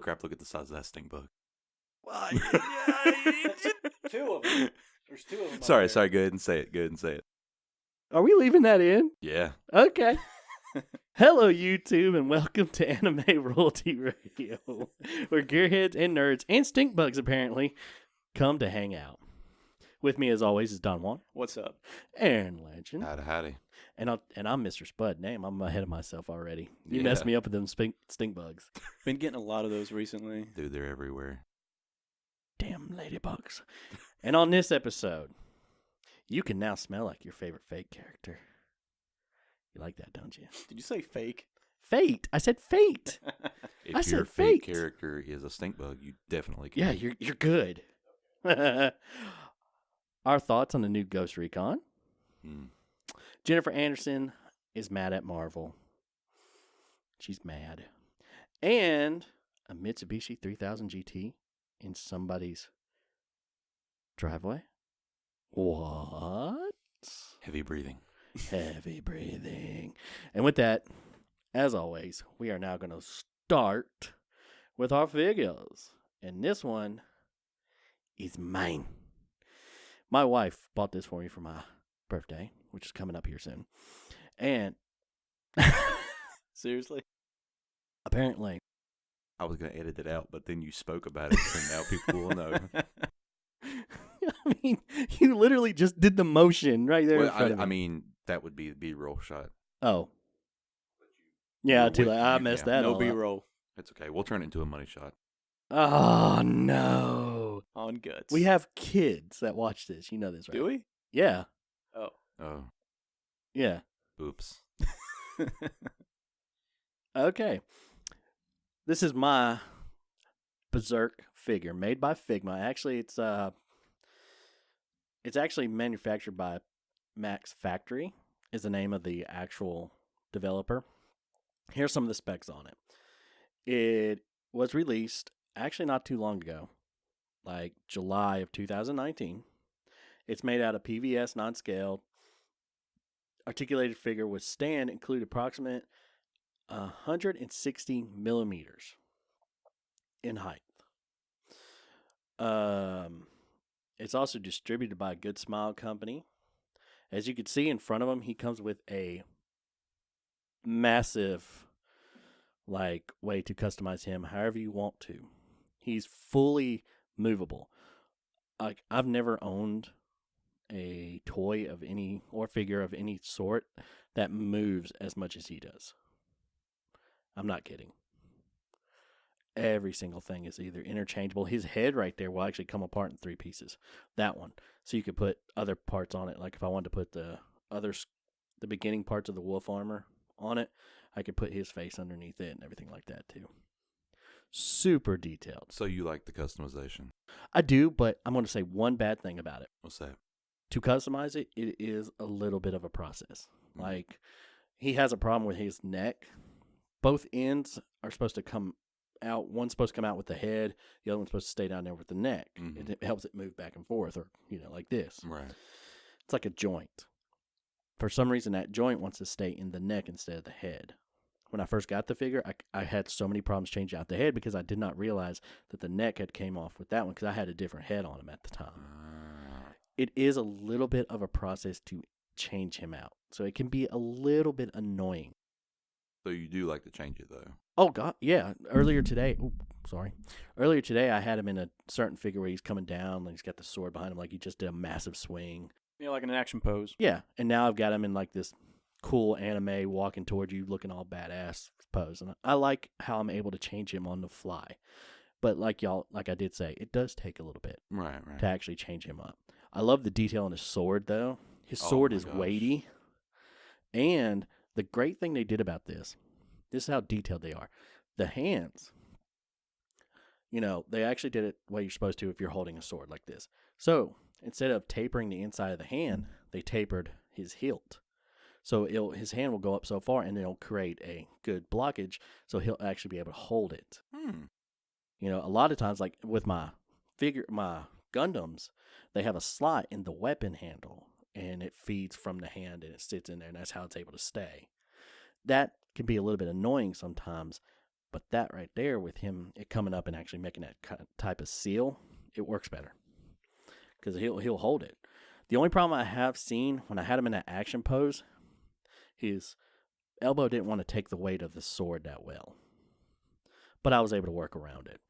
crap, look at the size of that stink bug. Well, yeah, two of them. There's two of them. Sorry, go ahead and say it. Are we leaving that in? Yeah. Okay. Hello, YouTube, and welcome to Anime Royalty Radio, where gearheads and nerds and stink bugs apparently come to hang out. With me, as always, is Don Juan. What's up? Aaron Legend. Howdy. And I'm Mr. Spud. Damn, I'm ahead of myself already. You messed me up with them stink bugs. Been getting a lot of those recently. Dude, they're everywhere. Damn ladybugs. And on this episode, you can now smell like your favorite fake character. You like that, don't you? Did you say fake? Fate. I said fate. If I your said fake fate. character is a stink bug, you definitely can. Yeah, you're good. Our thoughts on the new Ghost Recon. Jennifer Anderson is mad at Marvel. She's mad. And a Mitsubishi 3000 GT in somebody's driveway. What? Heavy breathing. Heavy breathing. And with that, as always, we are now going to start with our figures. And this one is mine. My wife bought this for me for my birthday, which is coming up here soon. And Seriously? apparently, I was going to edit it out, but then you spoke about it, so now people will know. I mean, you literally just did the motion right there in front of me. I mean, that would be the B-roll shot. Oh. Yeah, You're too late. I with- messed yeah. that No all up. B-roll. It's okay. We'll turn it into a money shot. Oh, no. On guts. We have kids that watch this. You know this, right? Do we? Yeah. Oh. Oh, Yeah. oops. Okay. This is my Berserk figure made by Figma. Actually, it's actually manufactured by Max Factory is the name of the actual developer. Here's some of the specs on it. It was released actually not too long ago, like July of 2019. It's made out of PVS non-scaled. Articulated figure with stand include approximate 160 millimeters in height. It's also distributed by Good Smile Company. As you can see in front of him, he comes with a massive way to customize him however you want to. He's fully movable. I've never owned a toy of any or figure of any sort that moves as much as he does. I'm not kidding. Every single thing is either interchangeable. His head right there will actually come apart in 3 pieces. That one. So you could put other parts on it. Like if I wanted to put the beginning parts of the wolf armor on it, I could put his face underneath it and everything like that too. Super detailed. So you like the customization? I do, but I'm going to say one bad thing about it. What's that? To customize it, it is a little bit of a process. Mhm. Like, he has a problem with his neck. Both ends are supposed to come out. One's supposed to come out with the head. The other one's supposed to stay down there with the neck. Mhm. It helps it move back and forth, or, like this. Right. It's like a joint. For some reason, that joint wants to stay in the neck instead of the head. When I first got the figure, I had so many problems changing out the head because I did not realize that the neck had came off with that one because I had a different head on him at the time. It is a little bit of a process to change him out. So it can be a little bit annoying. So you do like to change it, though? Oh, God, yeah. Earlier today, I had him in a certain figure where he's coming down and he's got the sword behind him like he just did a massive swing. Yeah, like an action pose. Yeah, and now I've got him in like this cool anime walking towards you looking all badass pose. And I like how I'm able to change him on the fly. But like I did say, it does take a little bit Right. to actually change him up. I love the detail on his sword, though. His Oh sword my is gosh. weighty. And the great thing they did about this is how detailed they are. The hands, they actually did it the way you're supposed to if you're holding a sword like this. So instead of tapering the inside of the hand, they tapered his hilt. So his hand will go up so far, and it'll create a good blockage, so he'll actually be able to hold it. A lot of times, like with my Gundams, they have a slot in the weapon handle, and it feeds from the hand, and it sits in there, and that's how it's able to stay. That can be a little bit annoying sometimes, But that right there with him, it coming up and actually making that type of seal, it works better because he'll hold it. The only problem I have seen when I had him in that action pose, his elbow didn't want to take the weight of the sword that well. But I was able to work around it.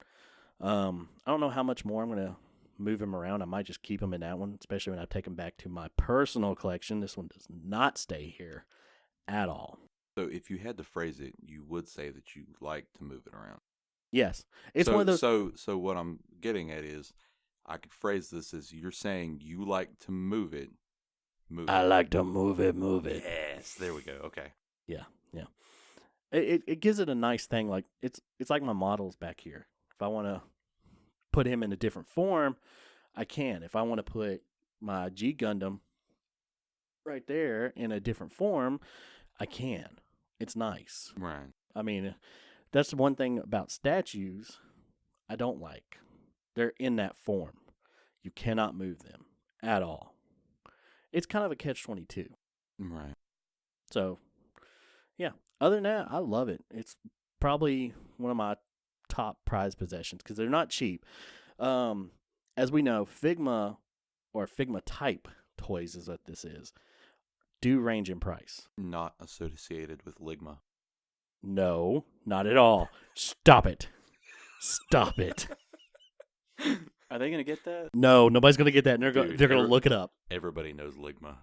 I don't know how much more I'm going to move him around. I might just keep him in that one, especially when I take him back to my personal collection. This one does not stay here at all. So if you had to phrase it, you would say that you like to move it around. Yes. It's one of those. So what I'm getting at is, I could phrase this as you're saying you like to move it. I like to move it. Yes, there we go. Okay. Yeah. It gives it a nice thing. Like it's like my models back here. If I want to put him in a different form, I can. If I want to put my G Gundam right there in a different form, I can. It's nice. Right. I mean, that's the one thing about statues I don't like. They're in that form. You cannot move them at all. It's kind of a catch-22. Right. So, yeah. Other than that, I love it. It's probably one of my top prized possessions because they're not cheap. As we know, Figma or Figma type toys is what this is, do range in price. Not associated with Ligma. No, not at all. Stop it. Stop it. Are they gonna get that? No, nobody's gonna get that. And they're Dude, going to look it up. Everybody knows Ligma.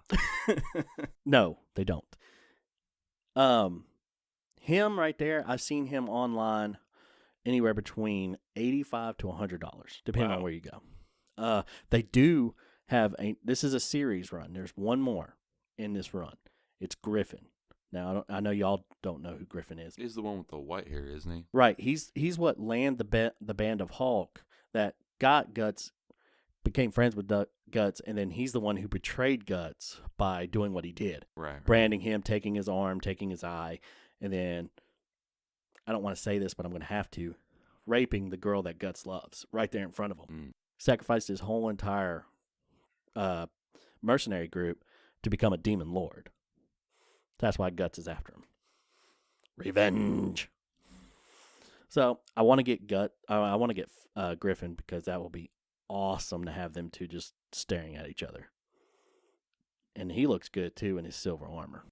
No, they don't. Him right there, I've seen him online anywhere between $85 to $100, depending on where you go. They do have this is a series run. There's one more in this run. It's Griffin. Now, I know y'all don't know who Griffin is. He's the one with the white hair, isn't he? Right. He's what landed the band of Hulk that got Guts, became friends with Guts, and then he's the one who betrayed Guts by doing what he did. Right. Branding him, taking his arm, taking his eye, and then, I don't want to say this, but I'm going to have to, raping the girl that Guts loves right there in front of him. Mm. Sacrificed his whole entire mercenary group to become a demon lord. That's why Guts is after him. Revenge. So I want to get I want to get Griffin because that will be awesome to have them two just staring at each other. And he looks good too in his silver armor.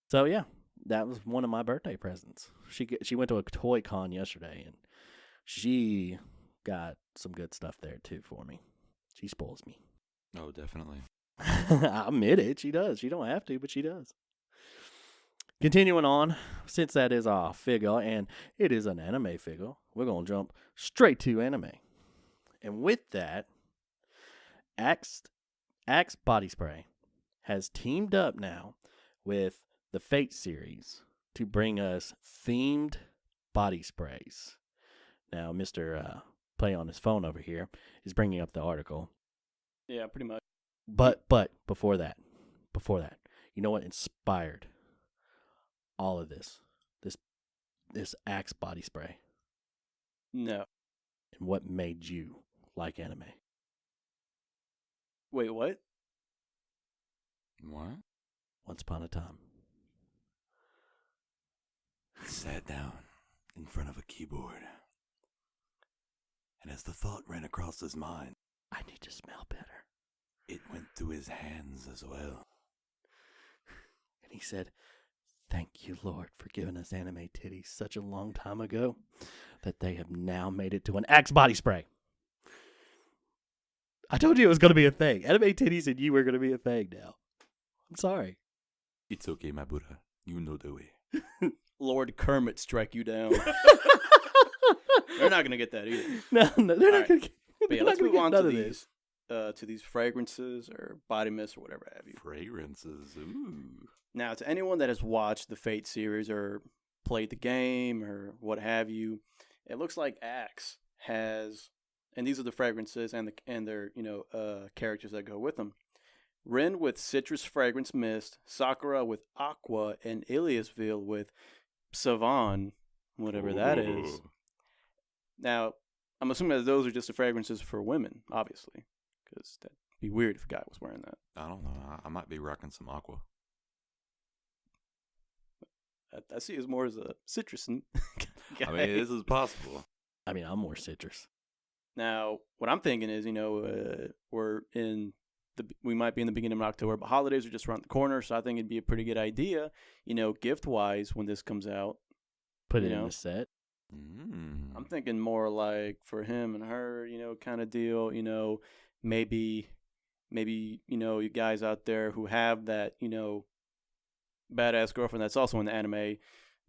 So yeah, that was one of my birthday presents. She went to a toy con yesterday and she got some good stuff there too for me. She spoils me. Oh, definitely. I admit it. She does. She don't have to, but she does. Continuing on, since that is a figure, and it is an anime figure, we're going to jump straight to anime. And with that, Axe Body Spray has teamed up now with the Fate series to bring us themed body sprays. Now, Mr. Play on his phone over here is bringing up the article. Yeah, pretty much. But before that, you know what inspired all of this Axe body spray? No. And what made you like anime? Wait, what? What? Once upon a time. Sat down in front of a keyboard. And as the thought ran across his mind, I need to smell better. it went through his hands as well. And he said, "Thank you, Lord, for giving us anime titties such a long time ago that they have now made it to an Axe body spray." I told you it was going to be a thing. Anime titties and you were going to be a thing now. I'm sorry. It's okay, my Buddha. You know the way. Lord Kermit strike you down. They're not gonna get that either. No, they're not right. going to get. But yeah, let's move on to these fragrances or body mists or whatever have you. Fragrances. Ooh. Now, to anyone that has watched the Fate series or played the game or what have you, it looks like Axe has, and these are the fragrances and their characters that go with them. Rin with citrus fragrance mist, Sakura with aqua, and Iliasville with Savan, whatever that is. Ooh. Now, I'm assuming that those are just the fragrances for women, obviously, because that'd be weird if a guy was wearing that. I don't know. I might be rocking some aqua. I see it as more as a citrus. I mean, this is possible. I mean, I'm more citrus. Now, what I'm thinking is, we might be in the beginning of October, but holidays are just around the corner, so I think it'd be a pretty good idea, gift-wise when this comes out. Put it in the set. I'm thinking more like for him and her, kind of deal, maybe, you guys out there who have that, badass girlfriend that's also in the anime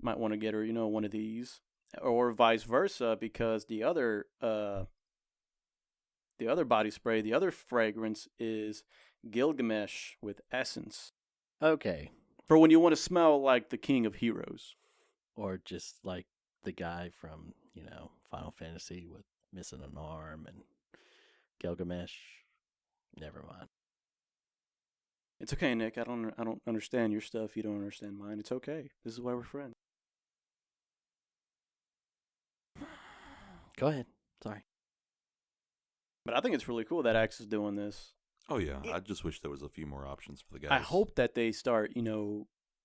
might want to get her, one of these, or vice versa, because the other body spray, the other fragrance is Gilgamesh with essence. Okay. For when you want to smell like the king of heroes. Or just like the guy from, Final Fantasy with missing an arm and Gilgamesh. Never mind. It's okay, Nick. I don't understand your stuff. You don't understand mine. It's okay. This is why we're friends. Go ahead. Sorry. But I think it's really cool that Axe is doing this. Oh, yeah. I just wish there was a few more options for the guys. I hope that they start,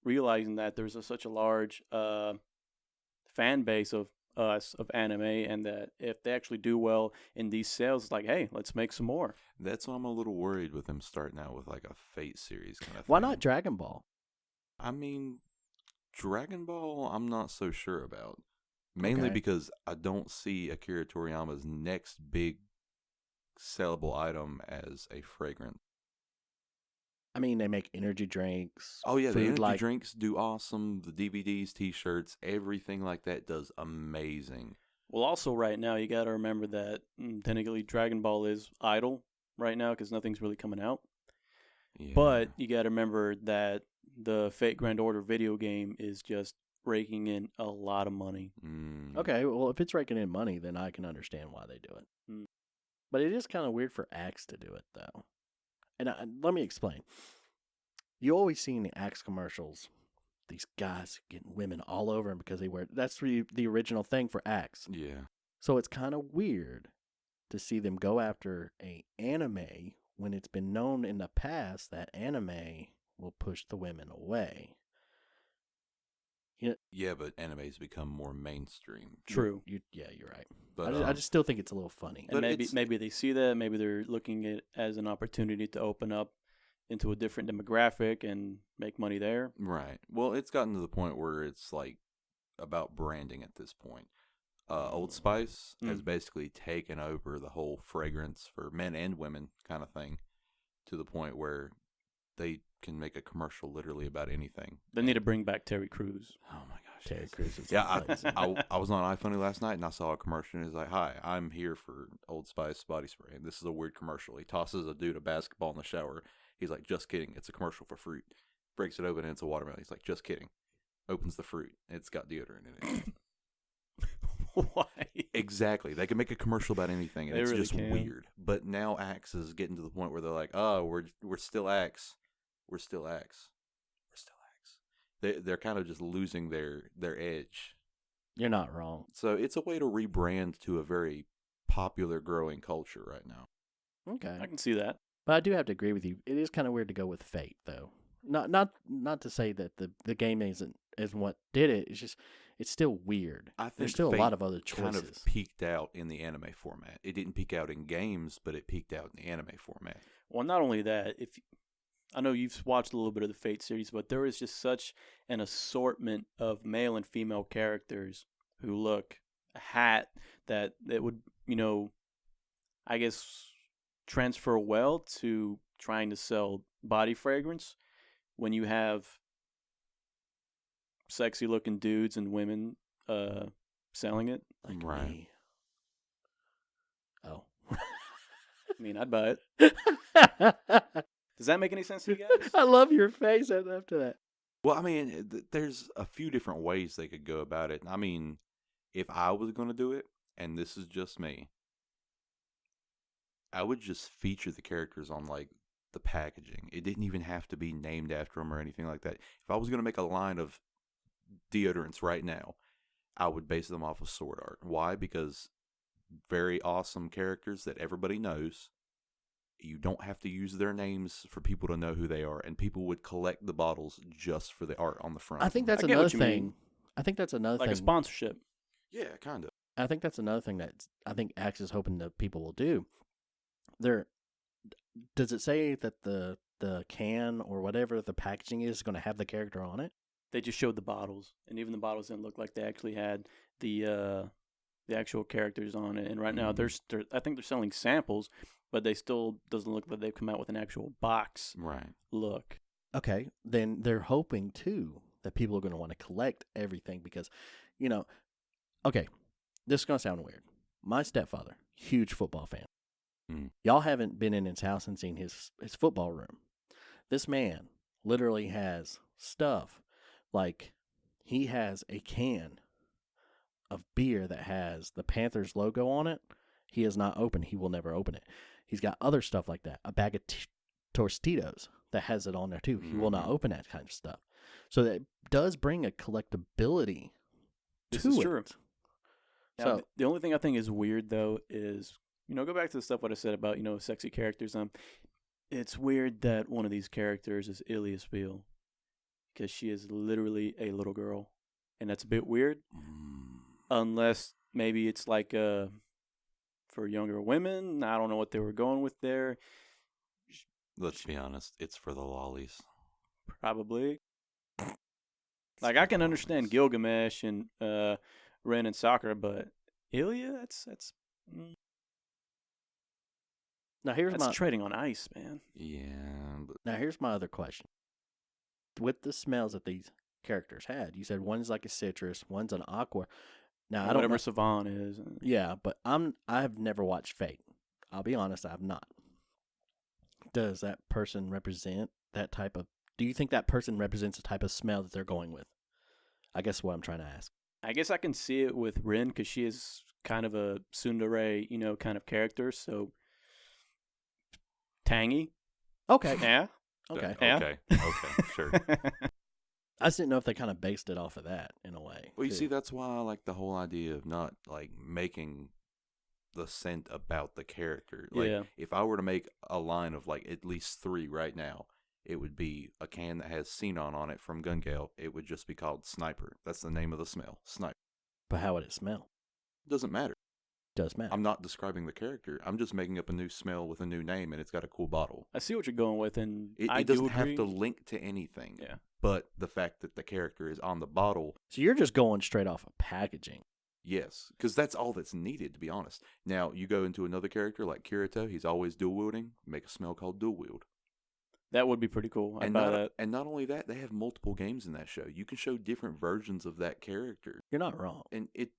realizing that there's such a large fan base of anime, and that if they actually do well in these sales, it's like, hey, let's make some more. That's why I'm a little worried with them starting out with like a Fate series kind of thing. Why not Dragon Ball? I mean, Dragon Ball, I'm not so sure about. Mainly Okay. because I don't see Akira Toriyama's next big sellable item as a fragrance. I mean, they make energy drinks. Oh, yeah, the food energy drinks do awesome. The DVDs, T-shirts, everything like that does amazing. Well, also right now, you got to remember that technically Dragon Ball is idle right now because nothing's really coming out. Yeah. But you got to remember that the Fate Grand Order video game is just raking in a lot of money. Okay, well, if it's raking in money, then I can understand why they do it. But it is kind of weird for Axe to do it, though. And let me explain. You always see in the Axe commercials these guys getting women all over them because they wear. That's the original thing for Axe. Yeah. So it's kind of weird to see them go after a anime when it's been known in the past that anime will push the women away. Yeah, but anime's become more mainstream. True. Yeah, you're right. But I just still think it's a little funny. And But maybe they see that. Maybe they're looking at it as an opportunity to open up into a different demographic and make money there. Right. Well, it's gotten to the point where it's like about branding at this point. Old Spice has basically taken over the whole fragrance for men and women kind of thing, to the point where they can make a commercial literally about anything. They need to bring back Terry Crews. Oh my gosh. Terry yes. Crews is Yeah, amazing. I was on iFunny last night and I saw a commercial and it's like, "Hi, I'm here for Old Spice body spray." And this is a weird commercial. He tosses a dude a basketball in the shower. He's like, "Just kidding. It's a commercial for fruit." Breaks it open and it's a watermelon. He's like, "Just kidding." Opens the fruit. It's got deodorant in it. Why? Exactly. They can make a commercial about anything, and They it's really just can. weird. But now Axe is getting to the point where they're like, "Oh, we're still Axe. We're still Axe. We're still Axe." They're kind of just losing their edge. You're not wrong. So it's a way to rebrand to a very popular, growing culture right now. Okay. I can see that. But I do have to agree with you. It is kind of weird to go with Fate, though. Not to say that the game isn't what did it. It's just it's still weird. I think There's still Fate a lot of other choices. kind of peaked out in the anime format. It didn't peak out in games, but it peaked out in the anime format. Well, not only that, I know you've watched a little bit of the Fate series, but there is just such an assortment of male and female characters who look a hat that would, I guess, transfer well to trying to sell body fragrance when you have sexy looking dudes and women selling it. Like Right. me. Oh. I mean, I'd buy it. Does that make any sense to you guys? I love your face after that. Well, I mean, there's a few different ways they could go about it. I mean, if I was going to do it, and this is just me, I would just feature the characters on, like, the packaging. It didn't even have to be named after them or anything like that. If I was going to make a line of deodorants right now, I would base them off of sword art. Why? Because very awesome characters that everybody knows You don't have to use their names for people to know who they are, and people would collect the bottles just for the art on the front. I think that's I get another what you thing. mean. I think that's another Like thing. a sponsorship. Yeah, kind of. I think that's another thing that I think Axe is hoping that people will do. There, does it say that the can or whatever the packaging is going to have the character on it? They just showed the bottles, and even the bottles didn't look like they actually had the actual characters on it. And right now, they're I think they're selling samples, but they still doesn't look like they've come out with an actual box Right. look. Okay, then they're hoping too that people are going to want to collect everything because, okay, this is going to sound weird. My stepfather, huge football fan. Y'all haven't been in his house and seen his football room. This man literally has stuff like he has a can of beer that has the Panthers logo on it. He has not opened. He will never open it. He's got other stuff like that. A bag of Tostitos that has it on there too. He will not open that kind of stuff. So that does bring a collectability This to is it. true. Now, So the only thing I think is weird though is, go back to the stuff what I said about, sexy characters. It's weird that one of these characters is Ilya Spiel because she is literally a little girl, and that's a bit weird. Unless maybe it's like for younger women. I don't know what they were going with there. Let's be honest, it's for the lollies. Probably. Like I can understand Gilgamesh and Ren and Sakura, but Ilya, that's now here's that's my trading on ice, man. Yeah, but now here's my other question. With the smells that these characters had, you said one's like a citrus, one's an aqua. Now I don't Whatever know. Savan is. Yeah, but I've never watched Fate. I'll be honest, I have not. Does that person represent that type of? Do you think that person represents the type of smell that they're going with? I guess what I'm trying to ask. I guess I can see it with Rin because she is kind of a tsundere, kind of character. So tangy. Okay. Yeah. Okay. Yeah. Okay, sure. I just didn't know if they kind of based it off of that in a way. Well, you too. see, that's why I like the whole idea of not like making the scent about the character. Like, Yeah. if I were to make a line of like at least 3 right now, it would be a can that has xenon on it from Gun Gale. It would just be called Sniper. That's the name of the smell, Sniper. But how would it smell? Doesn't matter. Does matter. I'm not describing the character. I'm just making up a new smell with a new name, and it's got a cool bottle. I see what you're going with, and It I doesn't do agree. have to link to anything. Yeah. But the fact that the character is on the bottle, So you're just going straight off of packaging. yes, because that's all that's needed, to be honest. Now, you go into another character like Kirito, he's always dual wielding, make a smell called dual wield. That would be pretty cool. I'd And buy not, that. and not only that, they have multiple games in that show. You can show different versions of that character, You're not wrong. and it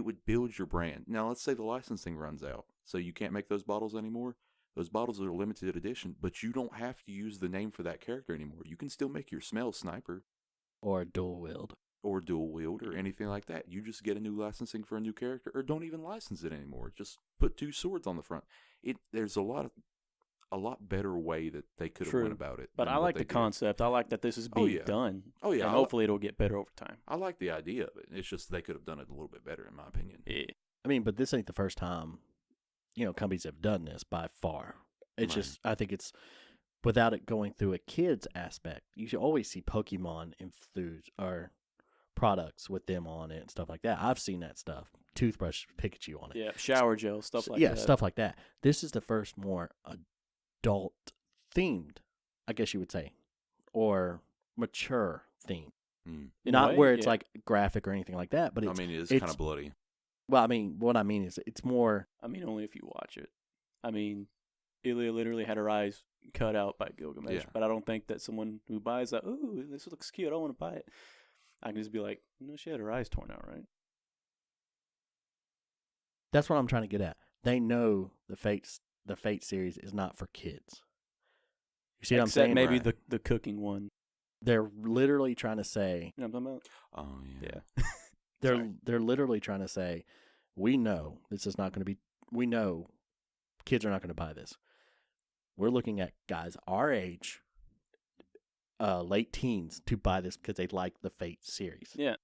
would build your brand. Now, let's say the licensing runs out, so you can't make those bottles anymore. Those bottles are limited edition, but you don't have to use the name for that character anymore. You can still make your smell Sniper Or dual wield. or dual wield or anything like that. You just get a new licensing for a new character, or don't even license it anymore. Just put 2 swords on the front. There's a lot better way that they could have True. went about it. But than I what like they the did. concept. I like that this is Oh, being yeah. done. Oh yeah, And hopefully it'll get better over time. I like the idea of it. It's just they could have done it a little bit better, in my opinion. Yeah. I mean, but this ain't the first time, companies have done this by far. It's Right. just, I think it's, without it going through a kid's aspect, you should always see Pokemon infused or products with them on it and stuff like that. I've seen that stuff. Toothbrush, Pikachu on it. Yeah. Shower gel, stuff like yeah, that. stuff like that. This is the first more adult themed, I guess you would say, or mature theme. Mm. In a Not way, where it's yeah. like graphic or anything like that, but I it's, mean, it's it's kind of bloody. well, I mean, what I mean is it's more, I mean, only if you watch it. I mean, Ilya literally had her eyes cut out by Gilgamesh, Yeah. but I don't think that someone who buys that, ooh, this looks cute, I want to buy it. I can just be like, no, she had her eyes torn out, right? that's what I'm trying to get at. They know the Fate series is not for kids. You see what I'm Except saying? maybe Right. the cooking one. They're literally trying to say, You know what I'm talking Oh yeah. about? Yeah. they're literally trying to say, we know this is not going to be, we know kids are not going to buy this. We're looking at guys our age, late teens, to buy this because they like the Fate series. Yeah.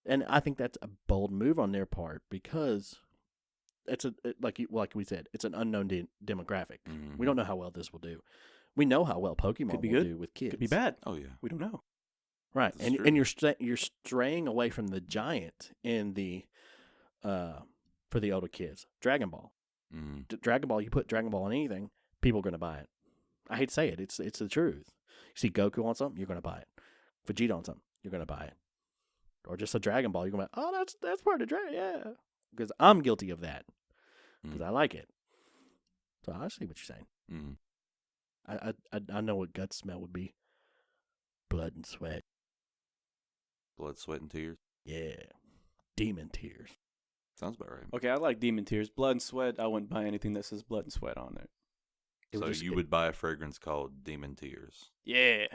And I think that's a bold move on their part because like we said, it's an unknown demographic. Mhm. We don't know how well this will do. We know how well Pokemon Could be will good. do with kids. Could be bad. Oh yeah. We don't know. Right, This is and true. you're straying away from the giant in the for the older kids. Dragon Ball, Mm. Dragon Ball. You put Dragon Ball on anything, people are going to buy it. I hate to say it, it's the truth. You see Goku on something, you're going to buy it. Vegeta on something, you're going to buy it. Or just a Dragon Ball, you're going to buy. Oh, that's part of Dragon, yeah. Because I'm guilty of that because I like it. So I see what you're saying. Mm. I know what gut smell would be. Blood and sweat. Blood, sweat, and tears. Yeah. Demon tears. Sounds about right. Okay, I like Demon Tears. Blood and Sweat, I wouldn't buy anything that says blood and sweat on it. So you would buy a fragrance called Demon Tears. Yeah.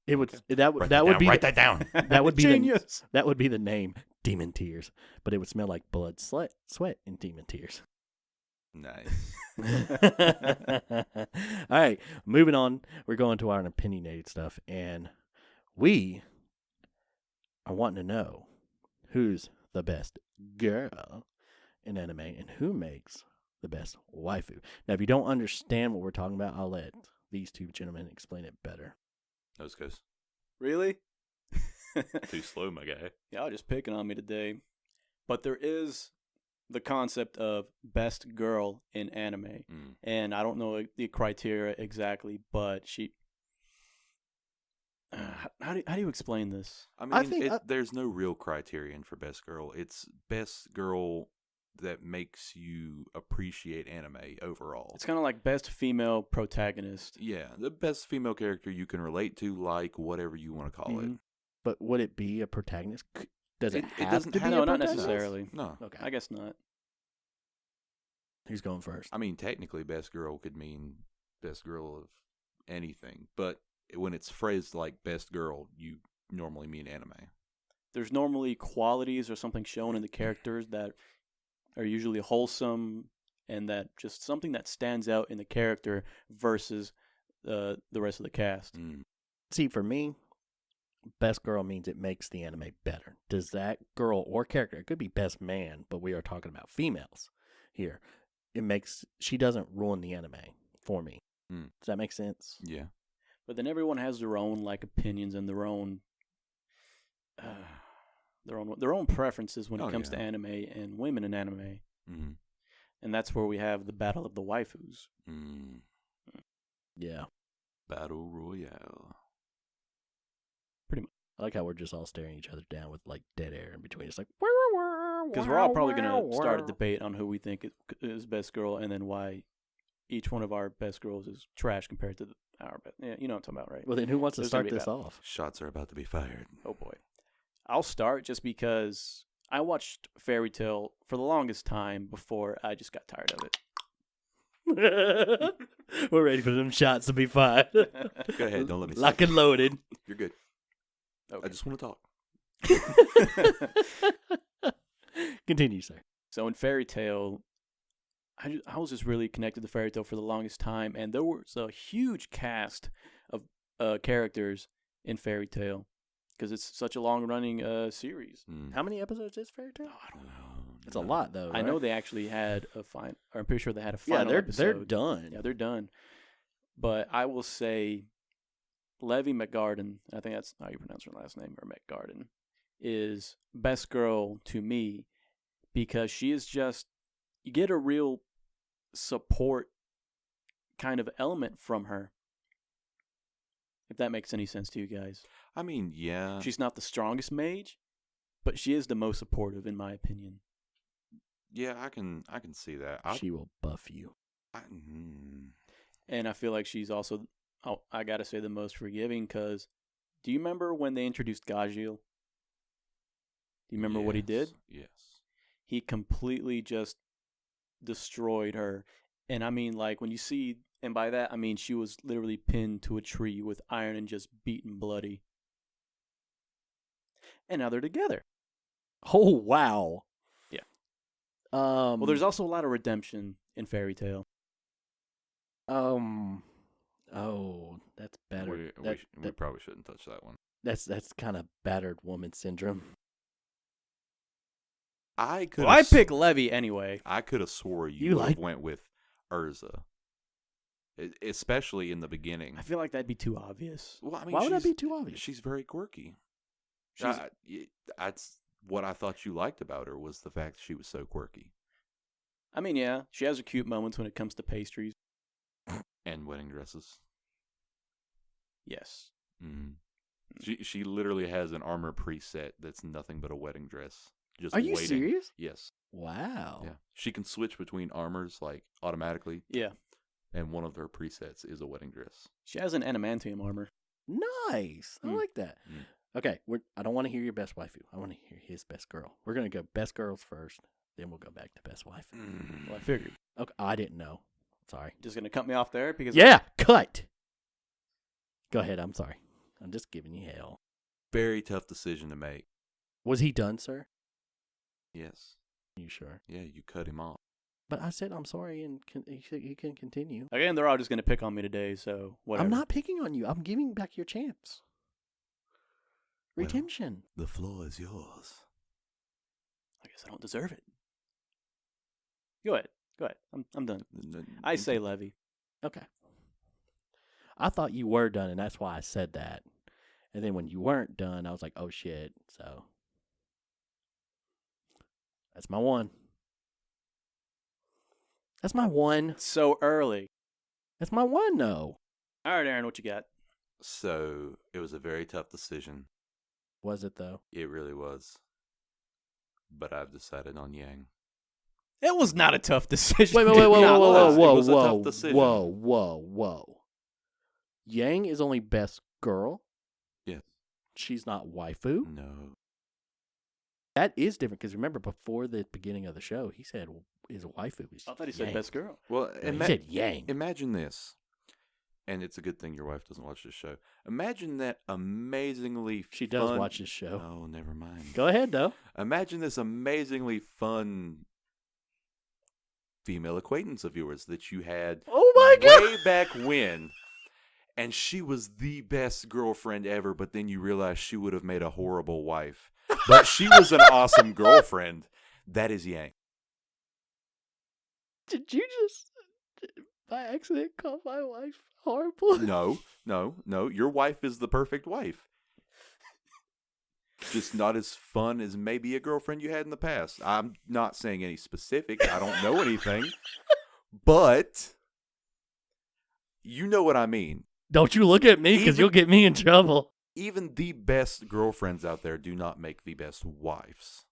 It would Okay. that would be write that down. that would be Genius. that would be the name, Demon Tears, but it would smell like blood, sweat, and demon tears. Nice. All right, moving on. We're going to our opinionated stuff, and we are wanting to know who's the best girl in anime and who makes the best waifu. Now, if you don't understand what we're talking about, I'll let these two gentlemen explain it better. Those goes Really? too slow, my guy. Y'all just picking on me today. But there is the concept of best girl in anime. Mm. And I don't know the criteria exactly, but she... how do you explain this? I mean, I think there's no real criterion for best girl. It's best girl that makes you appreciate anime overall. It's kind of like best female protagonist. Yeah, the best female character you can relate to, like whatever you want to call it. But would it be a protagonist? Does it have doesn't to be have a No, not protagonist? necessarily. No. Okay. I guess not. Who's going first? I mean, technically, best girl could mean best girl of anything, but when it's phrased like best girl, you normally mean anime. There's normally qualities or something shown in the characters that are usually wholesome and that just something that stands out in the character versus the rest of the cast. Mm. See, for me, best girl means it makes the anime better. Does that girl or character, it could be best man, but we are talking about females here. She doesn't ruin the anime for me. Mm. Does that make sense? Yeah. But then everyone has their own opinions and their own preferences when it comes to anime and women in anime. Mm. And that's where we have the battle of the waifus. Mm. Yeah. Battle Royale. I like how we're just all staring each other down with dead air in between. It's like, Because we're all probably going to start a debate on who we think is best girl and then why each one of our best girls is trash compared to our best. Yeah, you know what I'm talking about, right? Well, then who wants to There's start gonna be this that. off? Shots are about to be fired. Oh boy. I'll start just because I watched Fairy Tail for the longest time before I just got tired of it. We're ready for them shots to be fired. Go ahead, don't let me Lock and loaded. You're good. Okay. I just want to talk. Continue, sir. So in Fairy Tail, I was just really connected to Fairy Tail for the longest time, and there was a huge cast of characters in Fairy Tail because it's such a long-running series. Mm. How many episodes is Fairy Tail? Oh, I don't know. It's a lot, though. I know right? they actually had a final. I'm pretty sure they had a Yeah, final episode. they're done. Yeah, they're done. But I will say, Levy McGarden, I think that's how you pronounce her last name, or McGarden, is best girl to me because she is just, you get a real support kind of element from her. If that makes any sense to you guys. I mean, yeah. She's not the strongest mage, but she is the most supportive in my opinion. Yeah, I can see that. She will buff you. And I feel like she's also, I gotta say, the most forgiving because do you remember when they introduced Gajil? Do you remember what he did? Yes. He completely just destroyed her. And I mean, when you see, and by that, I mean she was literally pinned to a tree with iron and just beaten bloody. And now they're together. Oh, wow. Yeah. Well, there's also a lot of redemption in Fairy Tail. Oh, that's better. We probably shouldn't touch that one. That's kind of battered woman syndrome. I could. Well, I pick Levy anyway. I could have swore You you like- went with Urza, especially in the beginning. I feel like that'd be too obvious. Well, I mean, Why would that she's- be too obvious? She's very quirky. She's- That's what I thought you liked about her, was the fact that she was so quirky. I mean, yeah, she has her cute moments when it comes to pastries. And wedding dresses. Yes. Mm. She literally has an armor preset that's nothing but a wedding dress. Just Are you waiting. serious? Yes. Wow. Yeah. She can switch between armors like automatically, Yeah. and one of her presets is a wedding dress. She has an adamantium armor. Nice. I Mm. like that. Mm. Okay, I don't want to hear your best waifu. I want to hear his best girl. We're gonna go best girls first, then we'll go back to best wife. Well, I figured. Okay, I didn't know. Sorry. Just gonna cut me off there because Yeah, cut. Go ahead. I'm sorry. I'm just giving you hell. Very tough decision to make. Was he done, sir? Yes. You sure? Yeah, you cut him off. But I said I'm sorry, and he can continue. again they're all just gonna pick on me today. So whatever. I'm not picking on you. I'm giving back your chance. Well, Retention. The floor is yours. I guess I don't deserve it. Go ahead. Go ahead. I'm done. I say Levy. Okay. I thought you were done, and that's why I said that. And then when you weren't done, I was like, oh, shit. So that's my one. That's my one. So early. That's my one, no. All right, Aaron, what you got? So it was a very tough decision. Was it, though? It really was. But I've decided on Yang. It was not a tough decision. Wait, It did not was. lie. It was a tough decision. whoa. Yang is only best girl? Yes. She's not waifu? No. That is different, because remember, before the beginning of the show, he said his waifu was I thought he said Yang. best girl. Well, No, he said Yang. imagine this. And it's a good thing your wife doesn't watch this show. Imagine that amazingly She does fun... watch this show. Oh, never mind. Go ahead, though. Imagine this amazingly fun female acquaintance of yours that you had Oh, my God. way back when, and she was the best girlfriend ever, but then you realize she would have made a horrible wife. But she was an awesome girlfriend. That is Yang. Did you just, by accident, call my wife horrible? No. Your wife is the perfect wife. Just not as fun as maybe a girlfriend you had in the past. I'm not saying any specific. I don't know anything. But you know what I mean. Don't you look at me, because Even- you'll get me in trouble. Even the best girlfriends out there do not make the best wives.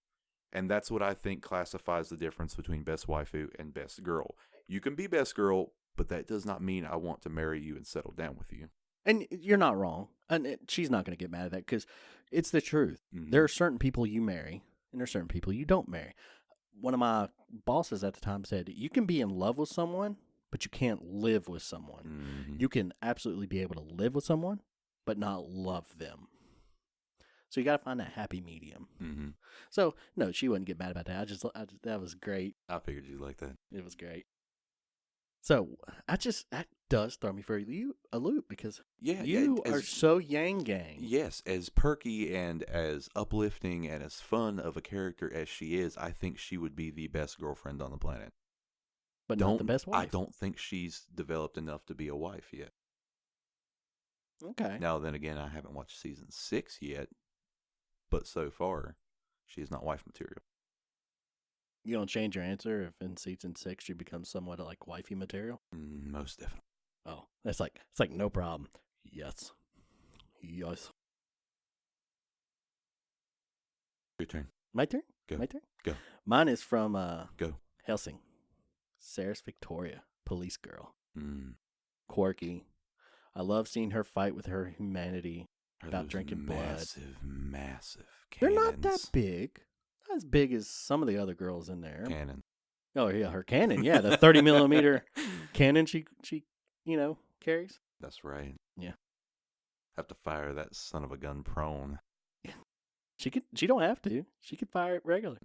And that's what I think classifies the difference between best waifu and best girl. You can be best girl, but that does not mean I want to marry you and settle down with you. And you're not wrong. And she's not going to get mad at that, because it's the truth. Mhm. There are certain people you marry, and there are certain people you don't marry. One of my bosses at the time said, you can be in love with someone, but you can't live with someone. Mhm. You can absolutely be able to live with someone, but not love them. So you got to find that happy medium. Mhm. So, no, she wouldn't get mad about that. I just that was great. I figured you'd like that. It was great. So, that does throw me for a loop, because Yeah, you as- are so Yang Gang. Yes, as perky and as uplifting and as fun of a character as she is, I think she would be the best girlfriend on the planet. But not the best wife. I don't think she's developed enough to be a wife yet. Okay. Now, then again, I haven't watched season 6 yet, but so far, she is not wife material. You gonna change your answer if in season 6 she becomes somewhat like wifey material? Most definitely. Oh, it's like no problem. Yes. Your turn. My turn. Go. My turn. Go. Mine is from Go. Helsing. Saris Victoria, police girl, Mm. quirky. I love seeing her fight with her humanity. Are About those drinking blood. massive They're cannons. not that big. Not as big as some of the other girls in there. Cannon. Oh yeah, her cannon. Yeah, the 30 millimeter cannon she carries. That's right. Yeah. Have to fire that son of a gun prone. She don't have to. She could fire it regular.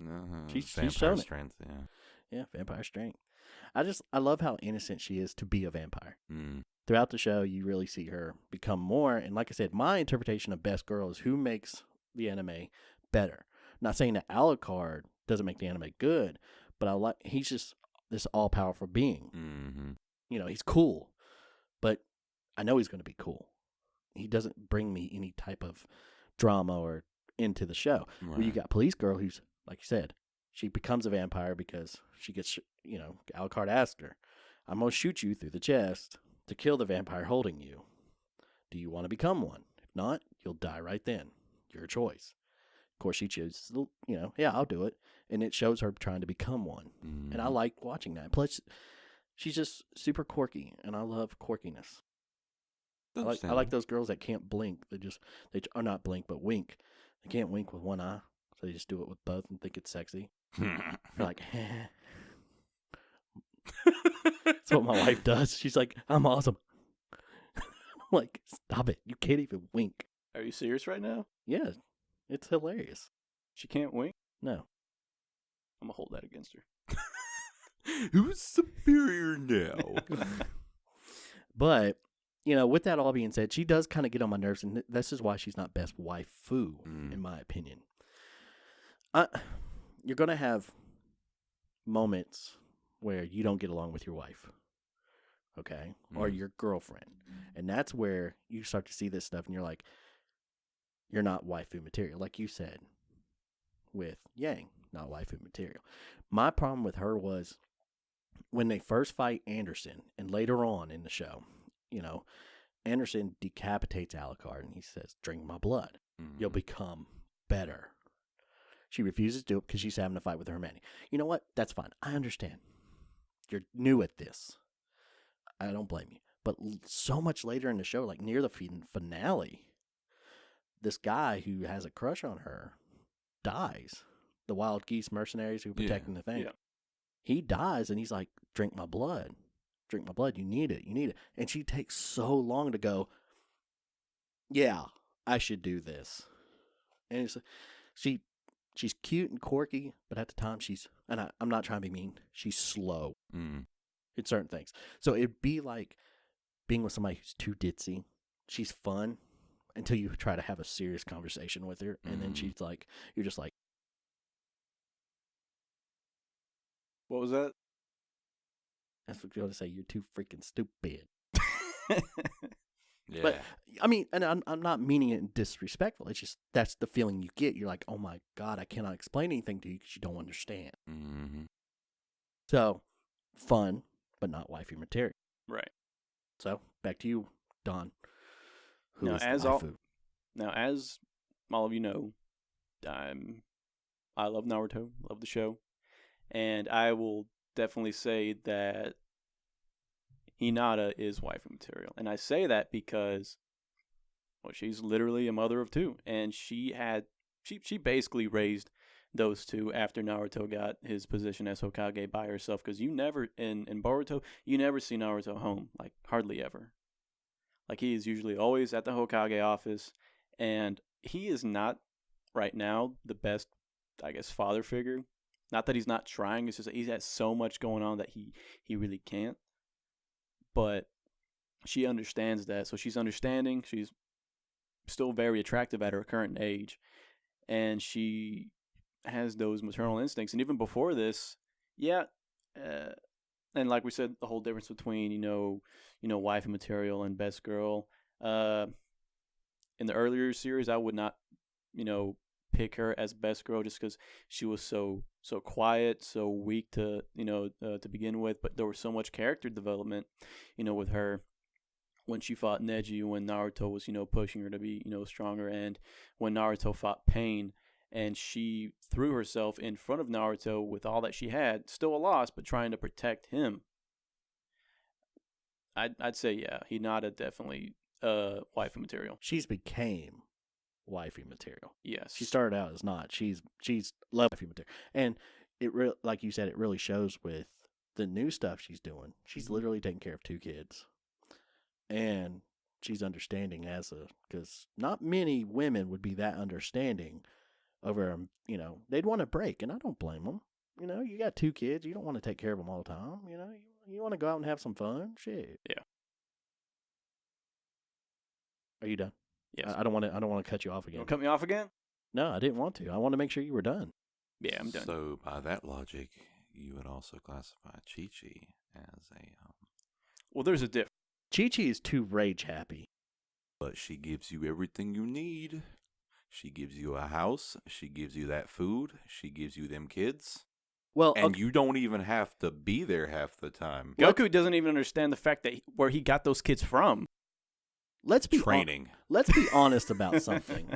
She's Vampire shown it. strength, yeah. Yeah, vampire strength. I love how innocent she is to be a vampire. Mm. Throughout the show, you really see her become more. And like I said, my interpretation of best girl is who makes the anime better. Not saying that Alucard doesn't make the anime good, but he's just this all-powerful being. Mm-hmm. You know, he's cool, but I know he's going to be cool. He doesn't bring me any type of drama or into the show. Right. Where you got Police Girl, who's, like you said, she becomes a vampire because she gets, you know, Alucard asked her, I'm going to shoot you through the chest to kill the vampire holding you. Do you want to become one? If not, you'll die right then. Your choice. Of course, she chooses, you know, yeah, I'll do it. And it shows her trying to become one. Mm-hmm. And I like watching that. Plus, she's just super quirky, and I love quirkiness. I like those girls that can't blink. They are not blink, but wink. They can't wink with one eye, so they just do it with both and think it's sexy. They're like, That's what my wife does. She's like, I'm awesome. I'm like, stop it. You can't even wink. Are you serious right now? Yeah, it's hilarious. She can't wink? No. I'm going to hold that against her. Who's superior now? But, you know, with that all being said, she does kind of get on my nerves, and this is why she's not best waifu, in my opinion. You're going to have moments where you don't get along with your wife, okay, or your girlfriend. And that's where you start to see this stuff, and you're like, you're not waifu material, like you said with Yang, not waifu material. My problem with her was when they first fight Anderson, and later on in the show, you know, Anderson decapitates Alucard, and he says, drink my blood. You'll become better. She refuses to do it because she's having a fight with her man. You know what? That's fine. I understand. You're new at this. I don't blame you. But so much later in the show, like near the finale, this guy who has a crush on her dies. The wild geese mercenaries who are protecting the thing. Yeah. He dies, and he's like, drink my blood. Drink my blood. You need it. You need it. And she takes so long to go, yeah, I should do this. And it's, she's cute and quirky, but at the time and I'm not trying to be mean, she's slow in certain things. So it'd be like being with somebody who's too ditzy. She's fun until you try to have a serious conversation with her, and then she's like, you're just like, what was that? That's what you're going to say. You're too freaking stupid. Yeah. But, I mean, and I'm not meaning it disrespectful. It's just, that's the feeling you get. You're like, oh my God, I cannot explain anything to you because you don't understand. Mm-hmm. So, fun, but not wifey material. Right. So, back to you, Don. Who now, is as the waifu? As all of you know, I love Naruto, love the show, and I will definitely say that Hinata is waifu material. And I say that because, well, she's literally a mother of two, and she basically raised those two after Naruto got his position as Hokage by herself, because you never, in Boruto, you never see Naruto home, like hardly ever. Like, he is usually always at the Hokage office, and he is not, right now, the best, I guess, father figure. Not that he's not trying, it's just that he has so much going on that he really can't. But she understands that, so she's understanding. She's still very attractive at her current age, and she has those maternal instincts. And even before this, and like we said, the whole difference between waifu material and best girl. In the earlier series, I would not, pick her as best girl just because she was so quiet, so weak to begin with. But there was so much character development, with her when she fought Neji, when Naruto was pushing her to be stronger, and when Naruto fought Pain and she threw herself in front of Naruto with all that she had, still a loss, but trying to protect him. I'd say Hinata definitely waifu material. She's became wifey material. Yes. She started out as not. She's love wifey material. And it like you said, it really shows with the new stuff she's doing. She's literally taking care of 2 kids. And she's understanding because not many women would be that understanding over, they'd want a break, and I don't blame them. You got 2 kids, you don't want to take care of them all the time, you want to go out and have some fun, shit. Yeah. Are you done? Yes. I don't want to cut you off again. You want to cut me off again? No, I didn't want to. I want to make sure you were done. Yeah, I'm done. So, by that logic, you would also classify Chi-Chi as a... Well, there's a difference. Chi-Chi is too rage happy. But she gives you everything you need. She gives you a house. She gives you that food. She gives you them kids. Well, And you don't even have to be there half the time. Goku doesn't even understand the fact that where he got those kids from. let's be Training. let's be honest about something.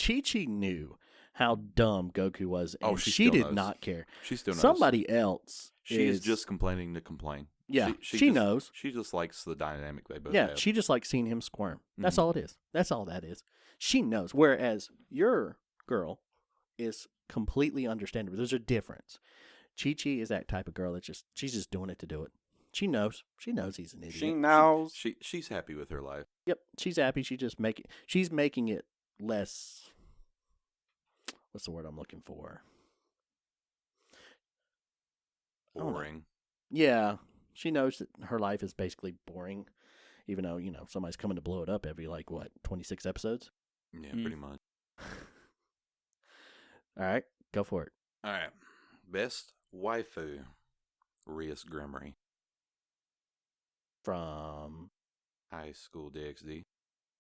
Chi-Chi knew how dumb Goku was, and she she still did knows. not care. She still knows. Somebody else She's just complaining to complain. Yeah, she just, knows. She just likes the dynamic they both Yeah, have. she just likes seeing him squirm. That's Mhm. all it is. That's all that is. She knows. Whereas your girl is completely understandable. There's a difference. Chi-Chi is that type of girl that she's just doing it to do it. She knows. She knows he's an idiot. She knows. She's happy with her life. Yep, she's happy. She's making it less. What's the word I'm looking for? I don't know. Boring. Yeah, she knows that her life is basically boring, even though somebody's coming to blow it up every 26 episodes. Yeah, Mm. pretty much. All right, go for it. All right. Best waifu, Rias Gremory, From High School DxD.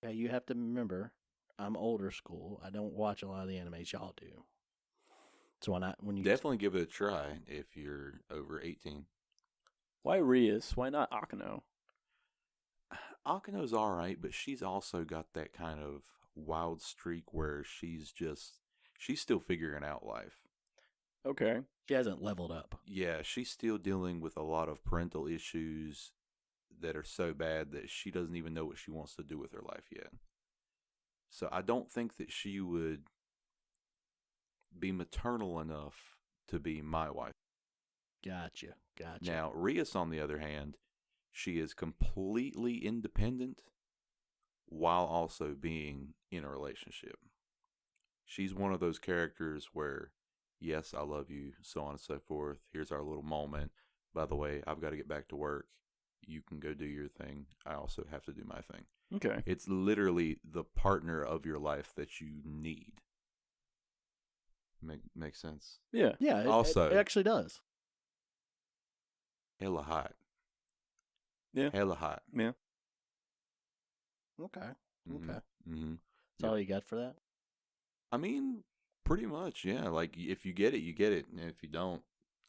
yeah, you have to remember, I'm older school. I don't watch a lot of the animes y'all do. So when you Definitely give it a try if you're over 18. Why Rias? Why not Akano? Akano's all right, but she's also got that kind of wild streak where she's still figuring out life. Okay. she hasn't leveled up. Yeah, she's still dealing with a lot of parental issues that are so bad that she doesn't even know what she wants to do with her life yet. So I don't think that she would be maternal enough to be my wife. Gotcha. Now, Rias, on the other hand, she is completely independent while also being in a relationship. She's one of those characters where, yes, I love you, so on and so forth. Here's our little moment. By the way, I've got to get back to work. You can go do your thing. I also have to do my thing. Okay. It's literally the partner of your life that you need. Makes sense? Yeah. Yeah, Also- it actually does. Hella hot. Yeah. Hella hot. Yeah. Okay. Mhm. Okay. Mm-hmm. That's all you got for that? I mean, pretty much, yeah. Like, if you get it, you get it. And if you don't,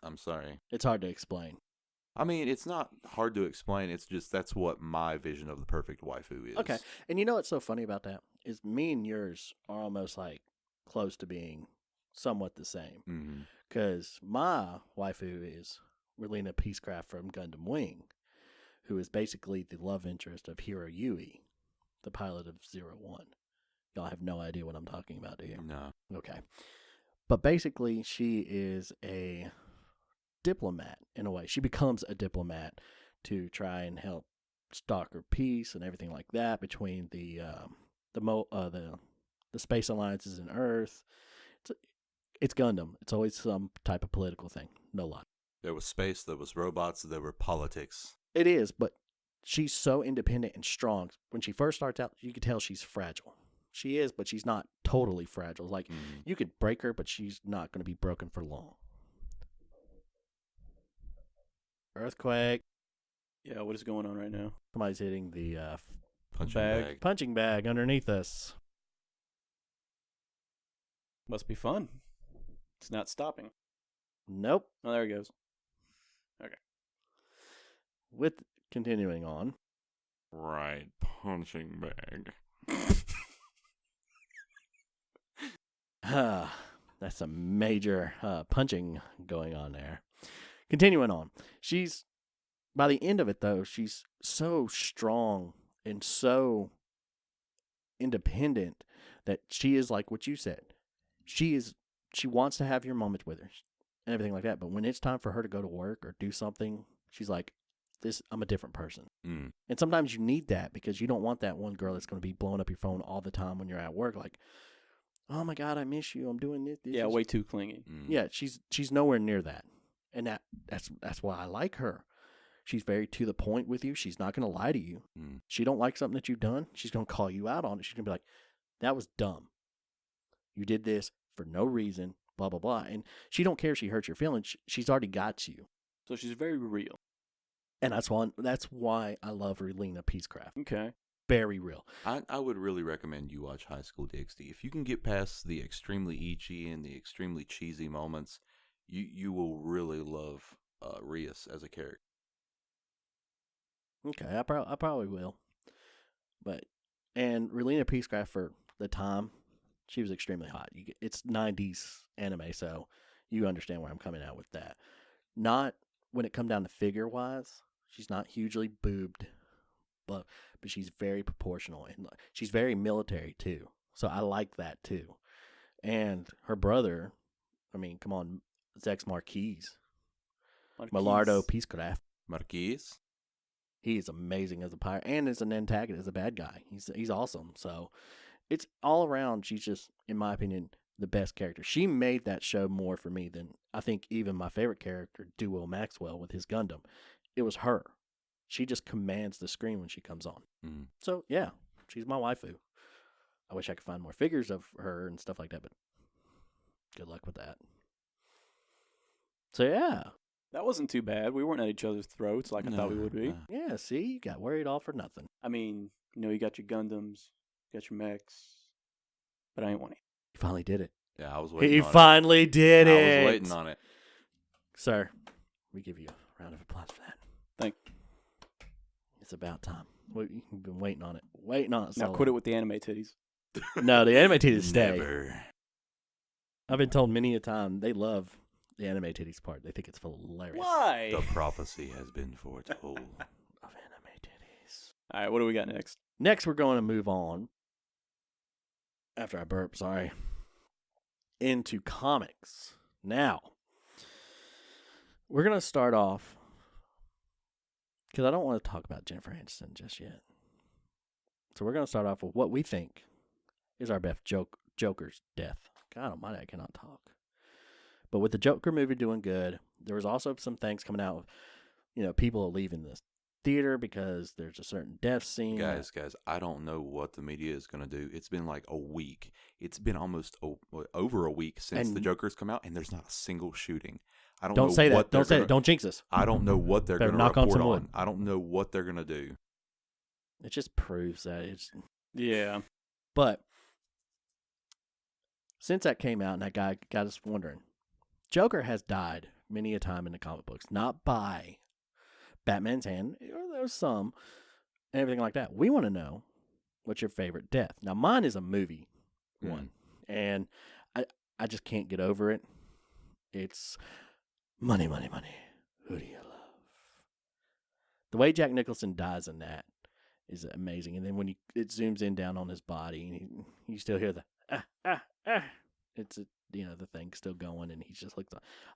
I'm sorry. It's hard to explain. I mean, it's not hard to explain. It's just that's what my vision of the perfect waifu is. Okay. And you know what's so funny about that? Is me and yours are almost close to being somewhat the same. Mm-hmm. Because my waifu is Relena Peacecraft from Gundam Wing, who is basically the love interest of Hiro Yui, the pilot of 01. Y'all have no idea what I'm talking about, do you? No. Okay. But basically, she is a diplomat in a way. She becomes a diplomat to try and help stalker peace and everything like that between the space alliances and Earth. It's Gundam. It's always some type of political thing. No lie. There was space, there was robots, there were politics. It is, but she's so independent and strong. When she first starts out, you can tell she's fragile. She is, but she's not totally fragile. Like, you could break her, but she's not going to be broken for long. Earthquake. Yeah. What is going on right now? Somebody's hitting the Punching bag. punching bag underneath us. Must be fun. It's not stopping. Nope. Oh, there it goes. With continuing on. Right, punching bag. That's a major punching going on there. Continuing on. By the end of it, though, she's so strong and so independent that she is like what you said. She wants to have your moments with her and everything like that. But when it's time for her to go to work or do something, she's like, I'm a different person. Mm. And sometimes you need that because you don't want that one girl that's going to be blowing up your phone all the time when you're at work. Like, oh my God, I miss you. I'm doing this. Yeah. Way too clingy. Mm. Yeah, she's nowhere near that. And that's why I like her. She's very to the point with you. She's not going to lie to you. Mm. She don't like something that you've done. She's going to call you out on it. She's going to be like, that was dumb. You did this for no reason, blah, blah, blah. And she don't care if she hurts your feelings. She's already got you. So she's very real. And that's why I love Relena Peacecraft. Okay. Very real. I would really recommend you watch High School DxD. If you can get past the extremely ecchi and the extremely cheesy moments, you will really love Rias as a character. Okay, I probably will. And Relena Peacecraft, for the time, she was extremely hot. It's 90s anime, so you understand where I'm coming out with that. Not when it come down to figure-wise, she's not hugely boobed, but she's very proportional, and she's very military, too. So I like that, too. And her brother, I mean, come on, Zex Marquise. Millardo Peacecraft. Marquise? He is amazing as a pirate and as an antagonist, as a bad guy. He's awesome. So it's all around. She's just, in my opinion, the best character. She made that show more for me than I think even my favorite character, Duo Maxwell, with his Gundam. It was her. She just commands the screen when she comes on. Mm-hmm. So yeah, she's my waifu. I wish I could find more figures of her and stuff like that, but good luck with that. So yeah. That wasn't too bad. We weren't at each other's throats like I thought we would be. Yeah, see, you got worried all for nothing. I mean, you got your Gundams, you got your mechs, but I ain't want it. He finally did it. Yeah, I was waiting He on finally did it. it. I was waiting on it. Sir, we give you a round of applause for that. Thank you. It's about time. We've been waiting on it. Waiting on it. Now quit it with the anime titties. No, the anime titties stay. Never. I've been told many a time they love the anime titties part. They think it's hilarious. Why? The prophecy has been foretold. Of anime titties. All right, what do we got next? Next, we're going to move on. After I burp, sorry. Into comics. Now, we're going to start off, because I don't want to talk about Jennifer Aniston just yet. So we're going to start off with what we think is our best Joker's death. God almighty, I cannot talk. But with the Joker movie doing good, there was also some things coming out of, people leaving the theater because there's a certain death scene. Guys, I don't know what the media is going to do. It's been like a week. It's been almost over a week since the Joker's come out, and there's not a single shooting. I don't know say what that. Don't say that. Don't jinx us. I don't know what they're going to knock on report some wood. on. I don't know what they're going to do. It just proves that it's... Yeah. But since that came out and that guy got us wondering, Joker has died many a time in the comic books, not by Batman's hand. There was some and everything like that. We want to know what's your favorite death. Now, mine is a movie one, and I just can't get over it. It's money, money, money. Who do you love? The way Jack Nicholson dies in that is amazing. And then when it zooms in down on his body, and you still hear the it's the thing still going, and he's just like,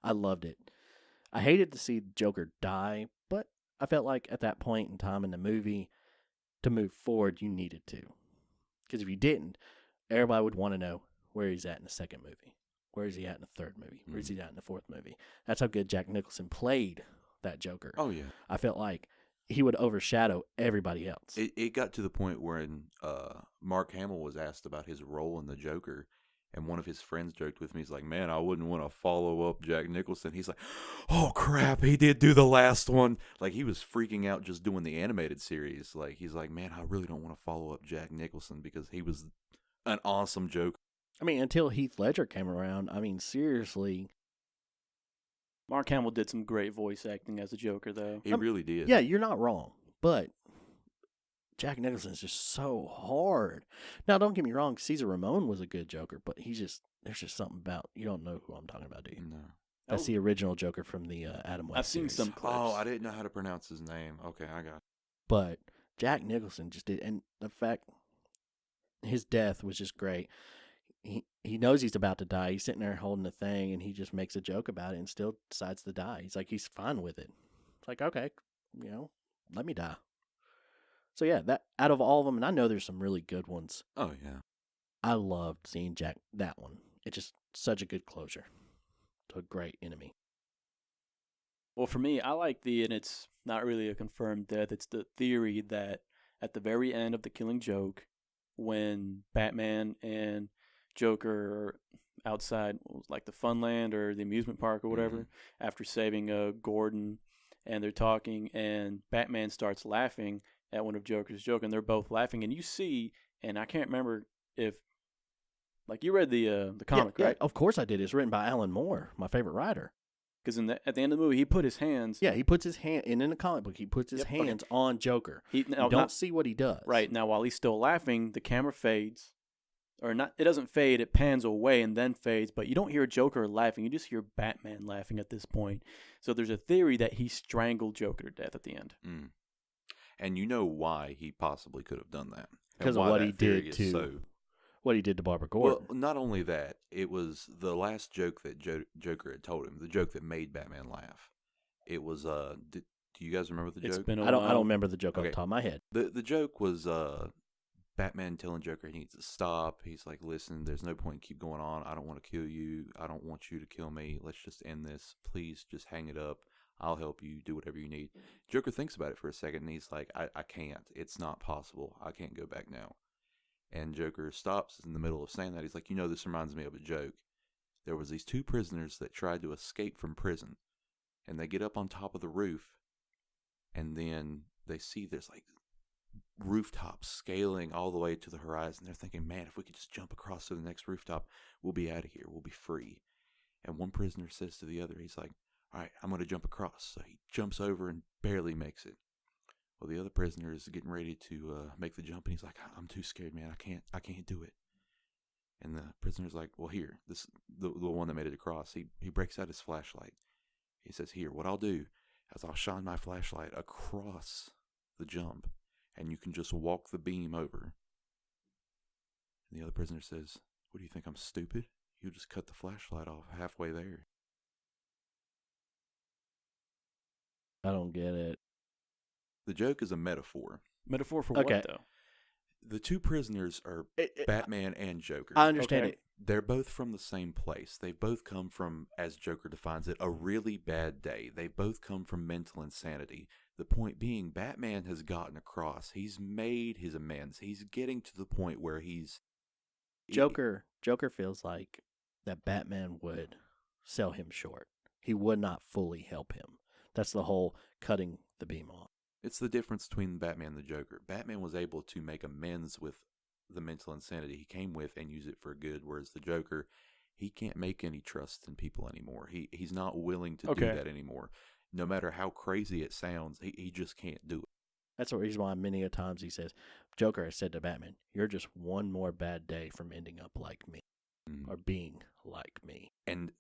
I loved it. I hated to see Joker die, but I felt like at that point in time in the movie, to move forward, you needed to. Because if you didn't, everybody would want to know where he's at in the second movie. Where is he at in the third movie? Where is he at in the fourth movie? That's how good Jack Nicholson played that Joker. Oh, yeah. I felt like he would overshadow everybody else. It got to the point where Mark Hamill was asked about his role in the Joker, and one of his friends joked with me, he's like, man, I wouldn't want to follow up Jack Nicholson. He's like, oh, crap, he did do the last one. Like, he was freaking out just doing the animated series. Like, he's like, man, I really don't want to follow up Jack Nicholson because he was an awesome Joker. I mean, until Heath Ledger came around, I mean, seriously. Mark Hamill did some great voice acting as a Joker, though. He really did. Yeah, you're not wrong. But Jack Nicholson is just so hard. Now, don't get me wrong, Cesar Ramon was a good Joker, but there's just something about, you don't know who I'm talking about, do you? No. That's the original Joker from the Adam West I've seen series. some clips. Oh, I didn't know how to pronounce his name. Okay, I got it. But Jack Nicholson just did, and the fact his death was just great. He knows he's about to die. He's sitting there holding the thing, and he just makes a joke about it and still decides to die. He's like, he's fine with it. It's like, okay, let me die. So yeah, that out of all of them, and I know there's some really good ones. Oh, yeah. I loved seeing that one. It's just such a good closure to a great enemy. Well, for me, I like and it's not really a confirmed death. It's the theory that at the very end of The Killing Joke, when Batman and Joker are outside, like the Funland or the amusement park or whatever, after saving Gordon, and they're talking, and Batman starts laughing at one of Joker's jokes, and they're both laughing, and you see, and I can't remember if, like, you read the comic, right? Yeah, of course I did. It's written by Alan Moore, my favorite writer. Because at the end of the movie, he put his hands. Yeah, he puts his hand in the comic book. He puts his hands on Joker. You don't see what he does. Right now, while he's still laughing, the camera fades, or not. It doesn't fade. It pans away and then fades. But you don't hear Joker laughing. You just hear Batman laughing at this point. So there's a theory that he strangled Joker to death at the end. Mm. And you know why he possibly could have done that? Because of what he did to. What he did to Barbara Gordon. Well, not only that, it was the last joke that Joker had told him, the joke that made Batman laugh. It was, do you guys remember the joke? I don't remember the joke off the top of my head. The joke was Batman telling Joker he needs to stop. He's like, listen, there's no point in keep going on. I don't want to kill you. I don't want you to kill me. Let's just end this. Please just hang it up. I'll help you. Do whatever you need. Joker thinks about it for a second, and he's like, I can't. It's not possible. I can't go back now. And Joker stops in the middle of saying that. He's like, this reminds me of a joke. There was these two prisoners that tried to escape from prison. And they get up on top of the roof. And then they see there's like rooftops scaling all the way to the horizon. They're thinking, man, if we could just jump across to the next rooftop, we'll be out of here. We'll be free. And one prisoner says to the other, he's like, all right, I'm going to jump across. So he jumps over and barely makes it. Well, the other prisoner is getting ready to make the jump, and he's like, "I'm too scared, man. I can't do it." And the prisoner's like, "Well, here, this the one that made it across. He breaks out his flashlight. He says, "Here, what I'll do is I'll shine my flashlight across the jump, and you can just walk the beam over." And the other prisoner says, "What do you think? I'm stupid? You just cut the flashlight off halfway there." I don't get it. The joke is a metaphor. Metaphor for what, though? The two prisoners are Batman and Joker. I understand it. They're both from the same place. They both come from, as Joker defines it, a really bad day. They both come from mental insanity. The point being, Batman has gotten across. He's made his amends. He's getting to the point where Joker feels like that Batman would sell him short. He would not fully help him. That's the whole cutting the beam off. It's the difference between Batman and the Joker. Batman was able to make amends with the mental insanity he came with and use it for good, whereas the Joker, he can't make any trust in people anymore. He's not willing to do that anymore. No matter how crazy it sounds, he just can't do it. That's the reason why many a times he says, Joker has said to Batman, "You're just one more bad day from ending up like me, or being like me." And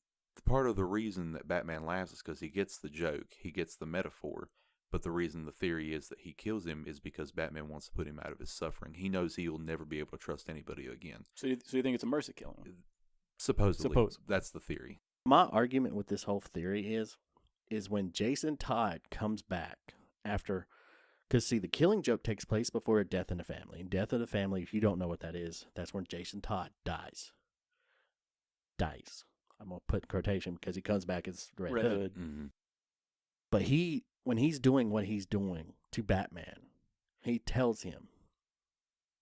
part of the reason that Batman laughs is because he gets the joke, he gets the metaphor. But the reason the theory is that he kills him is because Batman wants to put him out of his suffering. He knows he will never be able to trust anybody again. So you think it's a mercy killing him? Supposedly. That's the theory. My argument with this whole theory is when Jason Todd comes back after... Because, see, the Killing Joke takes place before a death in the family. And death in the family, if you don't know what that is, that's when Jason Todd dies. I'm going to put in quotation because he comes back as Red Hood. Mm-hmm. But when he's doing what he's doing to Batman, he tells him,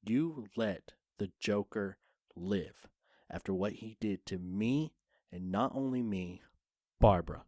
"You let the Joker live after what he did to me, and not only me, Barbara."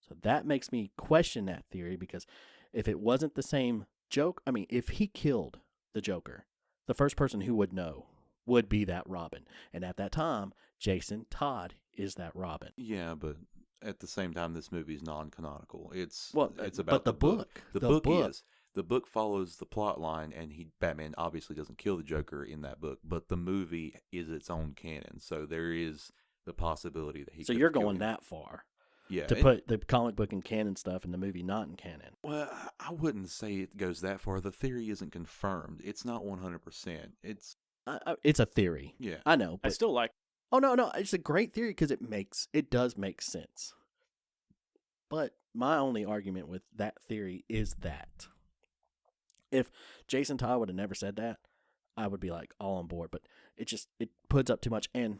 So that makes me question that theory, because if it wasn't the same joke, if he killed the Joker, the first person who would know would be that Robin. And at that time, Jason Todd is that Robin. Yeah, but at the same time, this movie is non-canonical. It's but about the book. The book follows the plot line, and Batman obviously doesn't kill the Joker in that book, but the movie is its own canon, so there is the possibility that he. So you're going that far, to put the comic book in canon stuff and the movie not in canon. Well, I wouldn't say it goes that far. The theory isn't confirmed. It's not 100%. It's a theory. Yeah, I know. But I still like. Oh, no, it's a great theory because it does make sense. But my only argument with that theory is that if Jason Todd would have never said that, I would be like all on board. But it puts up too much, and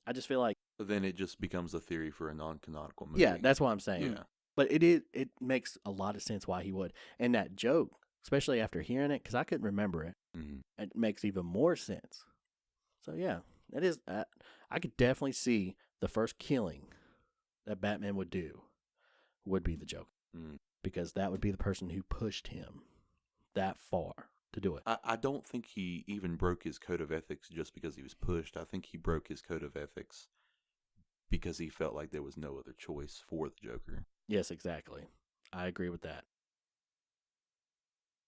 I just feel like then it just becomes a theory for a non-canonical movie. Yeah, that's what I'm saying. Yeah. But it makes a lot of sense why he would. And that joke, especially after hearing it, because I couldn't remember it, it makes even more sense. So yeah, it is. I could definitely see the first killing that Batman would do would be the Joker. Because that would be the person who pushed him that far to do it. I don't think he even broke his code of ethics just because he was pushed. I think he broke his code of ethics because he felt like there was no other choice for the Joker. Yes, exactly. I agree with that.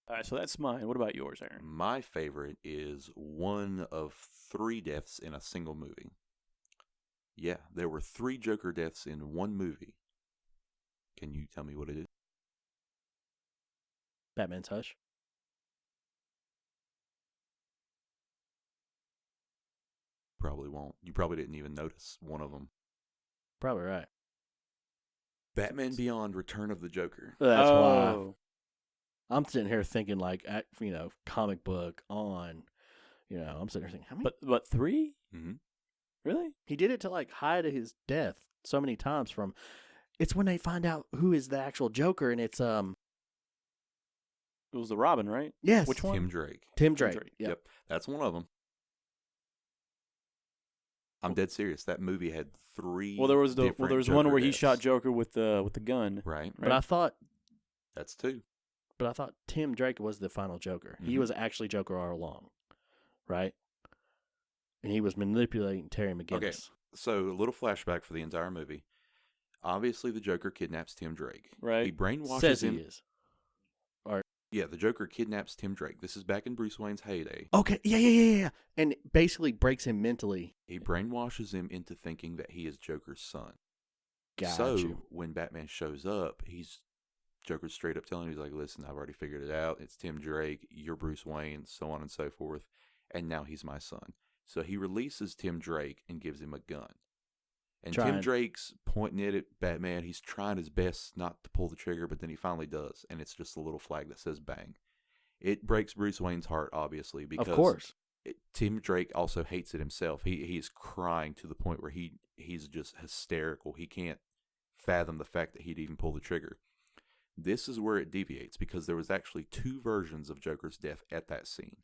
All right, so that's mine. What about yours, Aaron? My favorite is one of 3 deaths in a single movie. Yeah, there were 3 Joker deaths in one movie. Can you tell me what it is? Batman's Hush. Probably won't. You probably didn't even notice one of them. Probably right. Batman Beyond: Return of the Joker. That's why I'm sitting here thinking like, comic book on. I'm sitting here thinking, how many? But 3? Mm-hmm. Really? He did it to like hide his death so many times from. It's when they find out who is the actual Joker, and it's It was the Robin, right? Yes. Which one? Tim Drake. Tim Drake. Yep. That's one of them. I'm dead serious. That movie had 3. Well, there was one where he deaths. shot Joker with the gun. Right. But I thought That's 2. Tim Drake was the final Joker. He was actually Joker all along, right? And he was manipulating Terry McGinnis. Okay. So a little flashback for the entire movie. Obviously, the Joker kidnaps Tim Drake. Right. He brainwashes Says him. he is. Yeah, the Joker kidnaps Tim Drake. This is back in Bruce Wayne's heyday. Okay. Yeah. And basically breaks him mentally. He brainwashes him into thinking that he is Joker's son. Got you. When Batman shows up, Joker's straight up telling him, he's like, listen, I've already figured it out. It's Tim Drake. You're Bruce Wayne, so on and so forth. And now he's my son. So he releases Tim Drake and gives him a gun. And Tim Drake's pointing it at Batman. He's trying his best not to pull the trigger, but then he finally does. And it's just a little flag that says bang. It breaks Bruce Wayne's heart, obviously, because of course. Tim Drake also hates it himself. He's crying to the point where he's just hysterical. He can't fathom the fact that he'd even pull the trigger. This is where it deviates, because there was actually 2 versions of Joker's death at that scene.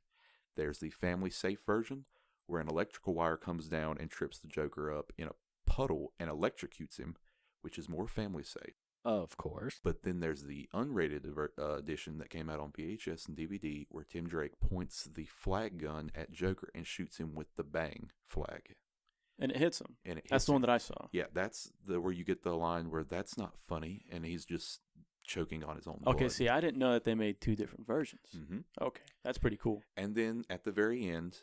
There's the family safe version, where an electrical wire comes down and trips the Joker up in a puddle and electrocutes him, which is more family safe. Of course. But then there's the unrated edition that came out on VHS and DVD, where Tim Drake points the flag gun at Joker and shoots him with the bang flag. And it hits him. And that's the one that I saw. Yeah, that's where you get the line where that's not funny, and he's just choking on his own blood. Okay, see, I didn't know that they made 2 different versions. Mm-hmm. Okay, that's pretty cool. And then at the very end,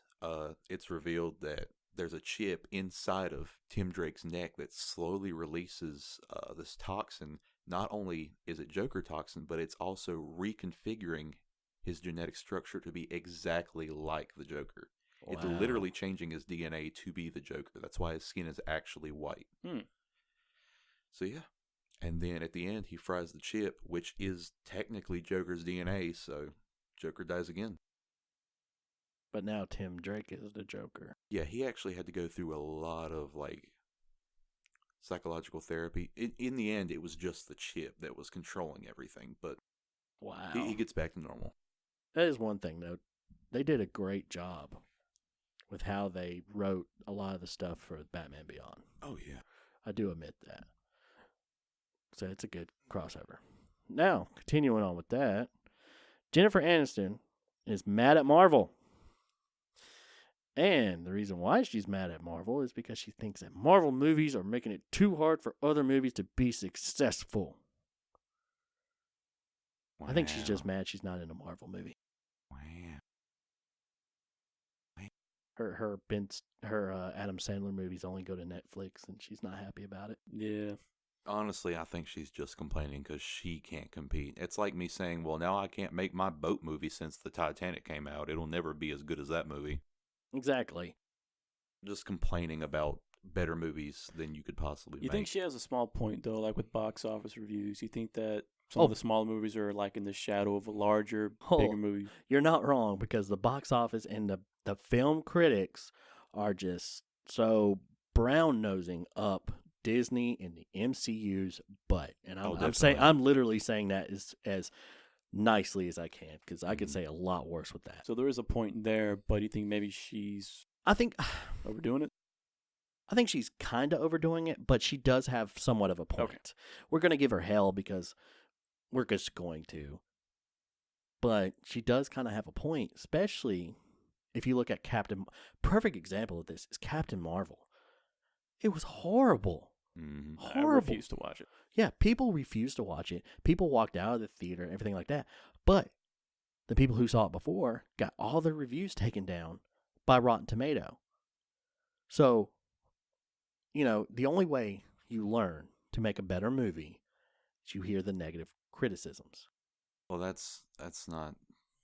it's revealed that there's a chip inside of Tim Drake's neck that slowly releases this toxin. Not only is it Joker toxin, but it's also reconfiguring his genetic structure to be exactly like the Joker. Wow. It's literally changing his DNA to be the Joker. That's why his skin is actually white. So yeah. And then at the end, he fries the chip, which is technically Joker's DNA, so Joker dies again. But now Tim Drake is the Joker. Yeah, he actually had to go through a lot of, psychological therapy. In the end, it was just the chip that was controlling everything, but wow, he gets back to normal. That is one thing, though. They did a great job with how they wrote a lot of the stuff for Batman Beyond. Oh, yeah. I do admit that. So it's a good crossover. Now, continuing on with that, Jennifer Aniston is mad at Marvel. And the reason why she's mad at Marvel is because she thinks that Marvel movies are making it too hard for other movies to be successful. Wow. I think she's just mad she's not in a Marvel movie. Wow. Her Adam Sandler movies only go to Netflix, and she's not happy about it. Yeah. Honestly, I think she's just complaining because she can't compete. It's like me saying, well, now I can't make my boat movie since the Titanic came out. It'll never be as good as that movie. Exactly. Just complaining about better movies than you could possibly make. You think she has a small point, though, like with box office reviews? You think that some of the smaller movies are like in the shadow of a larger, bigger movie? You're not wrong, because the box office and the film critics are just so brown-nosing up Disney and the MCU's butt. And I'm literally saying that as nicely as I can, because I could say a lot worse with that. So there is a point there, but you think maybe she's overdoing it? I think she's kind of overdoing it, but she does have somewhat of a point. Okay. We're going to give her hell because we're just going to. But she does kind of have a point, especially if you look at Perfect example of this is Captain Marvel. It was horrible. Mm-hmm. Horrible. I refuse to watch it. Yeah, people refused to watch it. People walked out of the theater, everything like that. But the people who saw it before got all their reviews taken down by Rotten Tomato. So, the only way you learn to make a better movie is you hear the negative criticisms. Well, that's not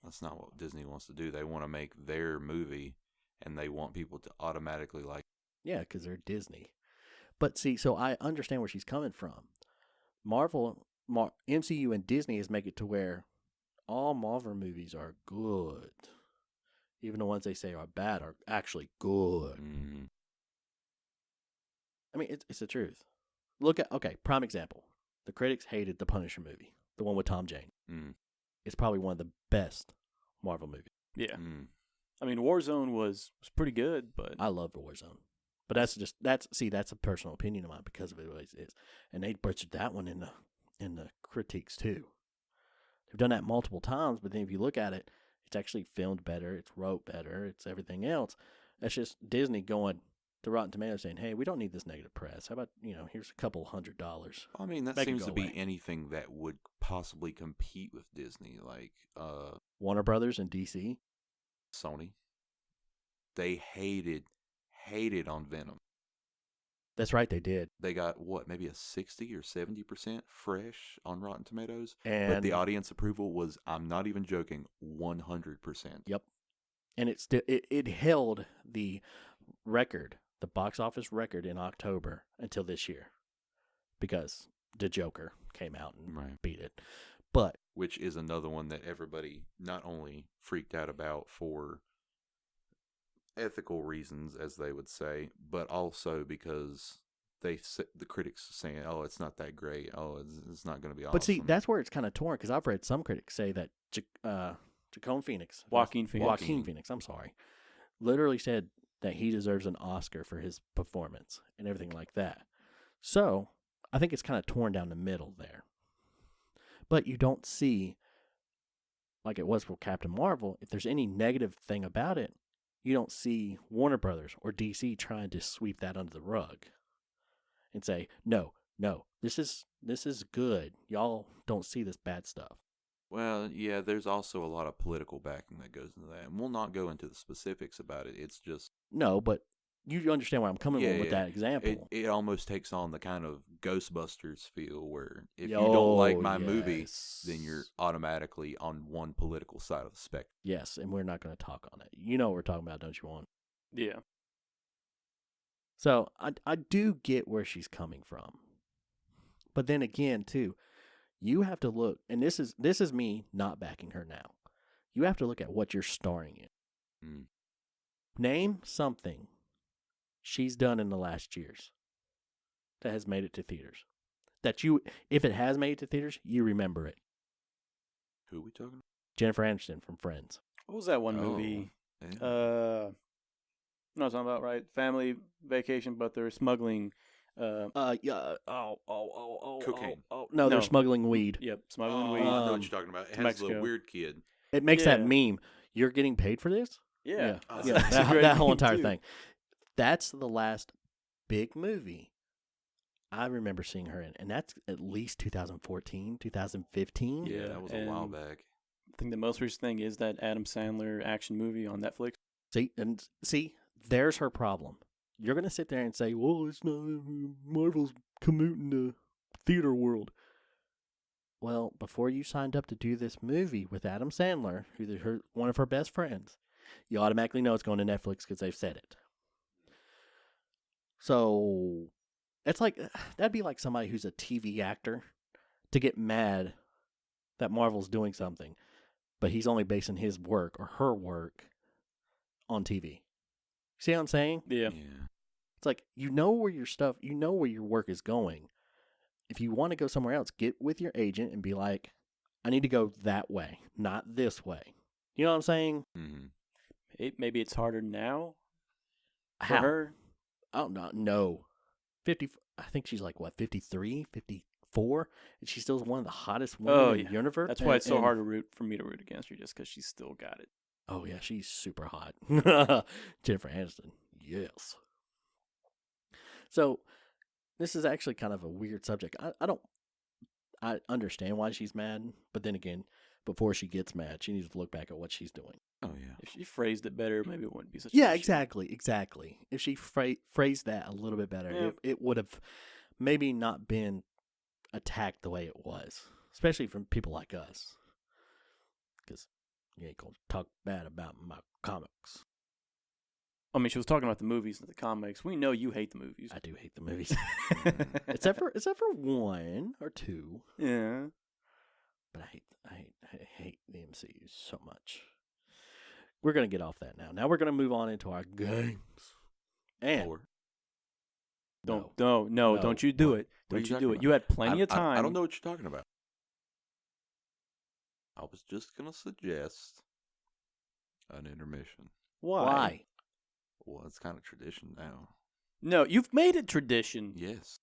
what Disney wants to do. They want to make their movie, and they want people to automatically like. Yeah, because they're Disney. But see, so I understand where she's coming from. MCU and Disney has made it to where all Marvel movies are good. Even the ones they say are bad are actually good. Mm-hmm. I mean, it's the truth. Prime example. The critics hated the Punisher movie, the one with Tom Jane. Mm. It's probably one of the best Marvel movies. Yeah. Mm. I mean, Warzone was pretty good, but I loved Warzone. But that's a personal opinion of mine because of it always is. And they butchered that one in the critiques too. They've done that multiple times, but then if you look at it, it's actually filmed better, it's wrote better, it's everything else. That's just Disney going to Rotten Tomatoes saying, "Hey, we don't need this negative press. How about, here's a couple $100." I mean, that Make it seems go to be away. anything that would possibly compete with Disney, like Warner Brothers and DC. Sony. They hated on Venom. That's right, they did. They got maybe a 60 or 70% fresh on Rotten Tomatoes, And but the audience approval was, I'm not even joking, 100%. Yep. And it held the record, the box office record in October until this year, because the Joker came out and beat it. But which is another one that everybody not only freaked out about for ethical reasons, as they would say, but also because the critics are saying, "Oh, it's not that great. Oh, it's not going to be awesome." But see, that's where it's kind of torn, because I've read some critics say that Joaquin Phoenix, I'm sorry, literally said that he deserves an Oscar for his performance and everything like that. So I think it's kind of torn down the middle there. But you don't see, like it was for Captain Marvel, if there's any negative thing about it, you don't see Warner Brothers or DC trying to sweep that under the rug and say, no, this is good. Y'all don't see this bad stuff. Well, yeah, there's also a lot of political backing that goes into that. And we'll not go into the specifics about it. It's just... No, but you understand where I'm coming from with that example. It almost takes on the kind of Ghostbusters feel where if you don't like my movie, then you're automatically on one political side of the spectrum. Yes, and we're not going to talk on it. You know what we're talking about, don't you, Juan? yeah. So I do get where she's coming from. But then again, too, you have to look, and this is me not backing her now. You have to look at what you're starring in. Mm. Name something she's done in the last years that has made it to theaters. That if it has made it to theaters, you remember it. Who are we talking about? Jennifer Aniston from Friends. What was that one movie? Yeah. You know what I'm talking about, right? Family vacation, but they're smuggling. Cocaine. No, they're No. smuggling weed. Yep, smuggling I weed. know what you're talking about. It has Mexico. the weird kid. It makes that Yeah. meme. You're getting paid for this? Yeah, Yeah. that's a great That whole meme, entire too. thing. That's the last big movie I remember seeing her in, and that's at least 2014, 2015. Yeah, that was a while and back. I think the most recent thing is that Adam Sandler action movie on Netflix. See, there's her problem. You're gonna sit there and say, "Well, it's not Marvel's commuting the theater world." Well, before you signed up to do this movie with Adam Sandler, who's one of her best friends, you automatically know it's going to Netflix because they've said it. So it's like that'd be like somebody who's a TV actor to get mad that Marvel's doing something, but he's only basing his work or her work on TV. See what I'm saying? Yeah. It's like you know where your work is going. If you want to go somewhere else, get with your agent and be like, I need to go that way, not this way. You know what I'm saying? Mm-hmm. Maybe it's harder now for How? her. I don't know. No. 50. I think she's like, what, 53, 54? And she's still one of the hottest women in the universe. That's why it's so hard for me to root against her, just because she's still got it. Oh, yeah, she's super hot. Jennifer Aniston. Yes. So, this is actually kind of a weird subject. I understand why she's mad, but then again, before she gets mad, she needs to look back at what she's doing. Oh, yeah. If she phrased it better, maybe it wouldn't be such Yeah, an issue. exactly. If she phrased that a little bit better, it would have maybe not been attacked the way it was, especially from people like us. Because you ain't going to talk bad about my comics. I mean, she was talking about the movies and the comics. We know you hate the movies. I do hate the movies. except for one or two. Yeah. But I hate the MCU so much. We're going to get off that now. Now we're going to move on into our games. And don't you do it. Don't you do it. You had plenty of time. I don't know what you're talking about. I was just going to suggest an intermission. Why? Well, it's kind of tradition now. No, you've made it tradition. Yes.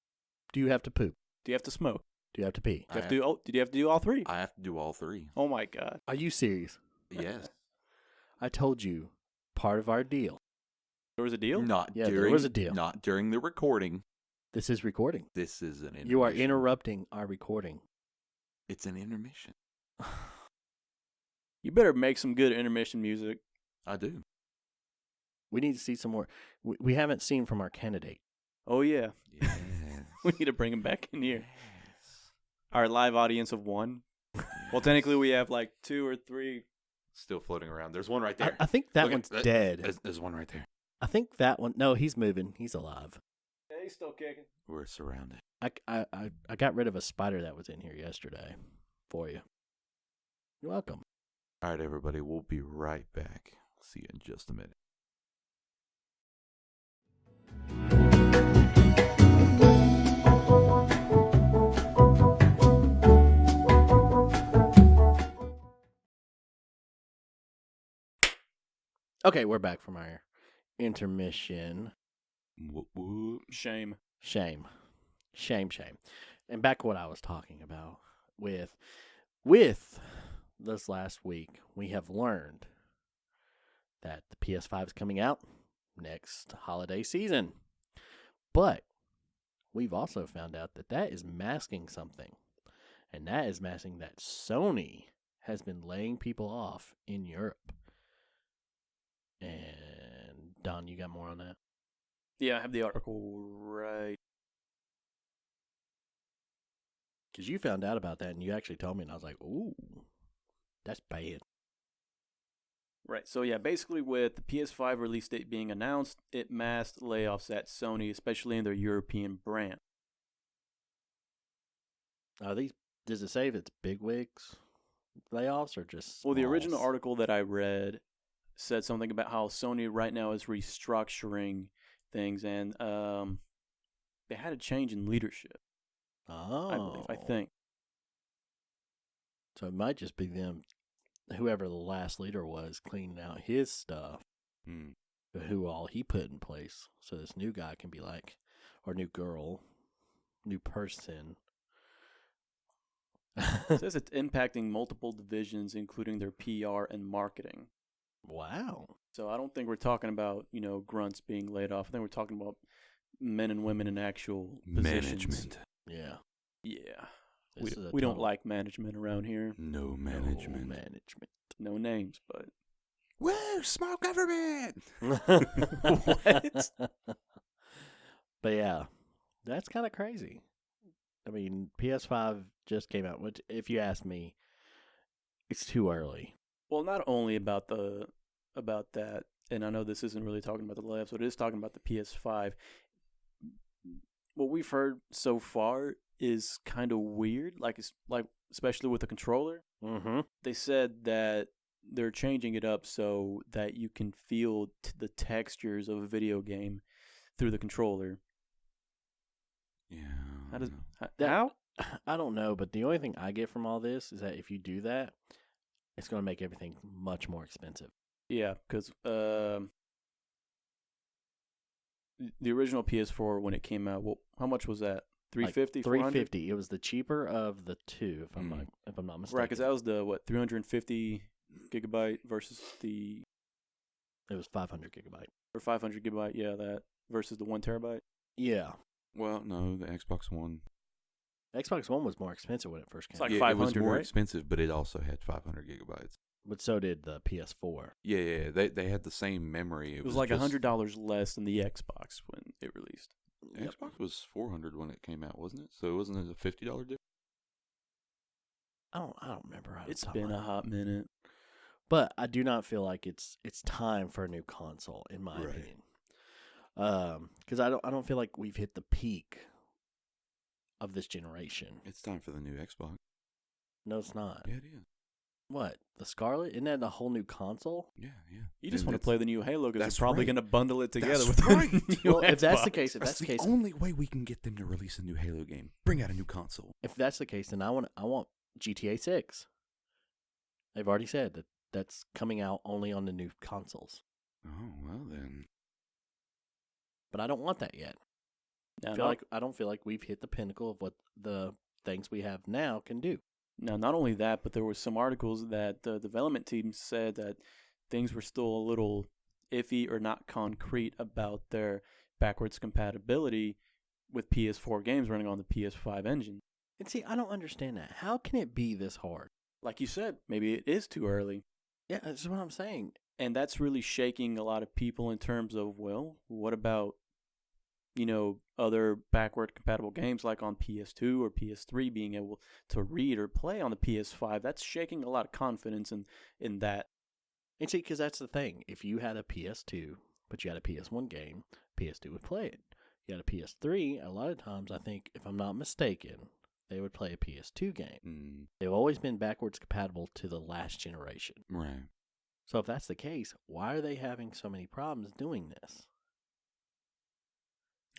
Do you have to poop? Do you have to smoke? Do you have to pee? Did you have to do all three? I have to do all three. Oh, my God. Are you serious? Yes. I told you, part of our deal. There was a deal? There was a deal. Not during the recording. This is recording. This is an intermission. You are interrupting our recording. It's an intermission. You better make some good intermission music. I do. We need to see some more. We haven't seen from our candidate. Oh, yeah. Yes. We need to bring him back in here. Yes. Our live audience of one. Well, technically, we have like 2 or 3. Still floating around. There's one right there. I think that one's dead. There's one right there. I think that one. No, he's moving. He's alive. Yeah, he's still kicking. We're surrounded. I got rid of a spider that was in here yesterday for you. You're welcome. All right, everybody. We'll be right back. See you in just a minute. Okay, we're back from our intermission. Whoop, whoop. Shame. And back what I was talking about with this last week, we have learned that the PS5 is coming out next holiday season. But we've also found out that is masking something. And that is masking that Sony has been laying people off in Europe. And Don, you got more on that? Yeah, I have the article right. Because you found out about that and you actually told me, and I was like, ooh, that's bad. Right. So, yeah, basically with the PS5 release date being announced, it masked layoffs at Sony, especially in their European brand. Does it say if it's bigwigs layoffs or just Well, the original smalls? article that I read said something about how Sony right now is restructuring things, and they had a change in leadership. Oh. I think. So it might just be them, whoever the last leader was, cleaning out his stuff, who all he put in place. So this new guy can be like, or new girl, new person. It says it's impacting multiple divisions, including their PR and marketing. Wow. So I don't think we're talking about, grunts being laid off. I think we're talking about men and women in actual positions. Management. Yeah. Yeah. This We don't like management around here. No management. No management. No names, but. Woo! Small government! What? But yeah, that's kind of crazy. I mean, PS5 just came out, which, if you ask me, it's too early. Well, not only about that, and I know this isn't really talking about the layoffs, but it is talking about the PS5. What we've heard so far is kind of weird, like especially with the controller. Mm-hmm. They said that they're changing it up so that you can feel the textures of a video game through the controller. Yeah. How? I don't know, but the only thing I get from all this is that if you do that, it's going to make everything much more expensive. Yeah, because the original PS4 when it came out. Well, how much was that? 350, like 350. It was the cheaper of the two, if I'm not mistaken. Right, because that was the 350 gigabyte versus the. It was 500 gigabyte or 500 gigabyte. Yeah, that versus the 1 terabyte. Yeah. Well, no, the Xbox One. Xbox One was more expensive when it first came. It's like Yeah, 500, it was more right? expensive, but it also had 500 gigabytes. But so did the PS4. Yeah, they had the same memory. It was like $100 less than the Xbox when it released. Xbox was $400 when it came out, wasn't it? So wasn't it a $50 difference? I don't remember. It's been a hot minute. But I do not feel like it's time for a new console, in my opinion. Because I don't feel like we've hit the peak of this generation. It's time for the new Xbox. No, it's not. Yeah, it is. What? The Scarlet? Isn't that a whole new console? Yeah. You just want to play the new Halo because that's they're probably right. going to bundle it together That's with right. the new Well, if that's the Xbox. case, That's the only way we can get them to release a new Halo game. Bring out a new console. If that's the case, then I want GTA 6. They've already said that that's coming out only on the new consoles. Oh, well then. But I don't want that yet. I don't feel like we've hit the pinnacle of what the things we have now can do. Now, not only that, but there were some articles that the development team said that things were still a little iffy or not concrete about their backwards compatibility with PS4 games running on the PS5 engine. And see, I don't understand that. How can it be this hard? Like you said, maybe it is too early. Yeah, that's what I'm saying. And that's really shaking a lot of people in terms of, well, what about, other backward compatible games like on PS2 or PS3 being able to read or play on the PS5? That's shaking a lot of confidence in that. And see, because that's the thing. If you had a PS2, but you had a PS1 game, PS2 would play it. You had a PS3, a lot of times, I think, if I'm not mistaken, they would play a PS2 game. They've always been backwards compatible to the last generation. Right. So if that's the case, why are they having so many problems doing this?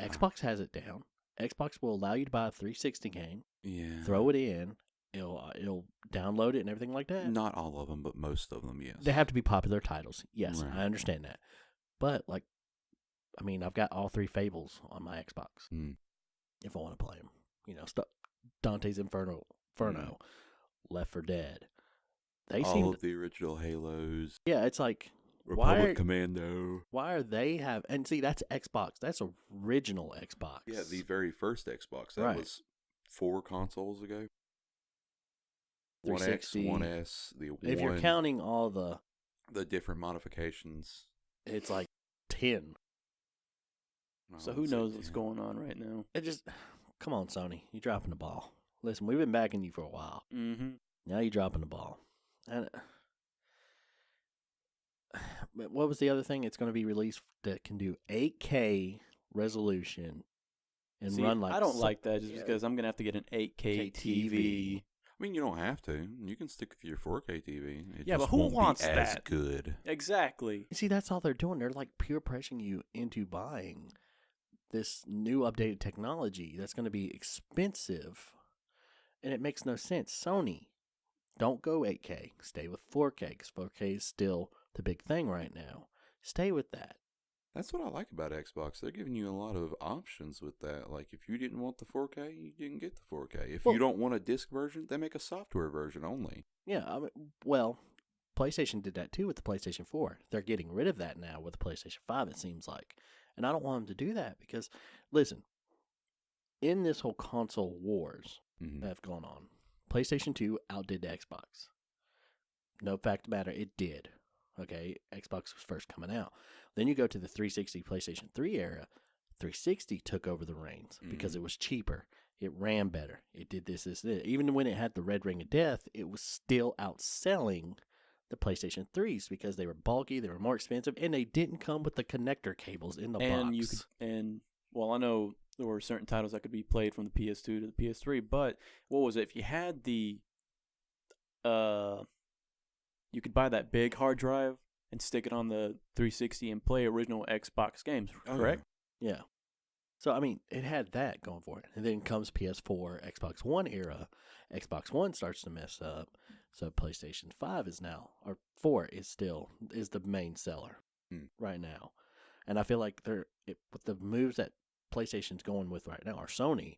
Xbox has it down. Xbox will allow you to buy a 360 game, throw it in, it'll download it and everything like that. Not all of them, but most of them, yes. They have to be popular titles. Yes, Right. I understand that. But, I've got all 3 Fables on my Xbox. If I want to play them. Dante's Inferno, Left 4 Dead. All of the original Halos. Yeah, it's like... Republic Commando. Why are they have... And see, that's Xbox. That's original Xbox. Yeah, the very first Xbox. That was 4 consoles ago. 360. 1X, 1S, the 1. If you're counting all the different modifications. It's like 10. So who knows what's going on right now? It just... Come on, Sony. You're dropping the ball. Listen, we've been backing you for a while. Mm-hmm. Now you're dropping the ball. And... What was the other thing? It's going to be released that can do 8K resolution and run like... I don't like that just because I'm going to have to get an 8K TV. I mean, you don't have to. You can stick with your 4K TV. It Yeah, just but who won't wants be as that? good. Exactly. See, that's all they're doing. They're like peer pressuring you into buying this new updated technology that's going to be expensive. And it makes no sense. Sony, don't go 8K. Stay with 4K because 4K is still... the big thing right now. Stay with that. That's what I like about Xbox. They're giving you a lot of options with that. Like, if you didn't want the 4K, you didn't get the 4K. If you don't want a disc version, they make a software version only. Yeah, PlayStation did that too with the PlayStation 4. They're getting rid of that now with the PlayStation 5, it seems like. And I don't want them to do that because, listen, in this whole console wars that have gone on, PlayStation 2 outdid the Xbox. No fact of the matter, it did. Okay, Xbox was first coming out. Then you go to the 360 PlayStation 3 era. 360 took over the reins because it was cheaper. It ran better. It did this. Even when it had the red ring of death, it was still outselling the PlayStation 3s because they were bulky, they were more expensive, and they didn't come with the connector cables in the box. I know there were certain titles that could be played from the PS2 to the PS3, but what was it? If you had the you could buy that big hard drive and stick it on the 360 and play original Xbox games, correct? Yeah. So, I mean, it had that going for it. And then comes PS4, Xbox One era. Xbox One starts to mess up. So, PlayStation 5 is now, or 4 is the main seller right now. And I feel like with the moves that PlayStation's going with right now, or Sony,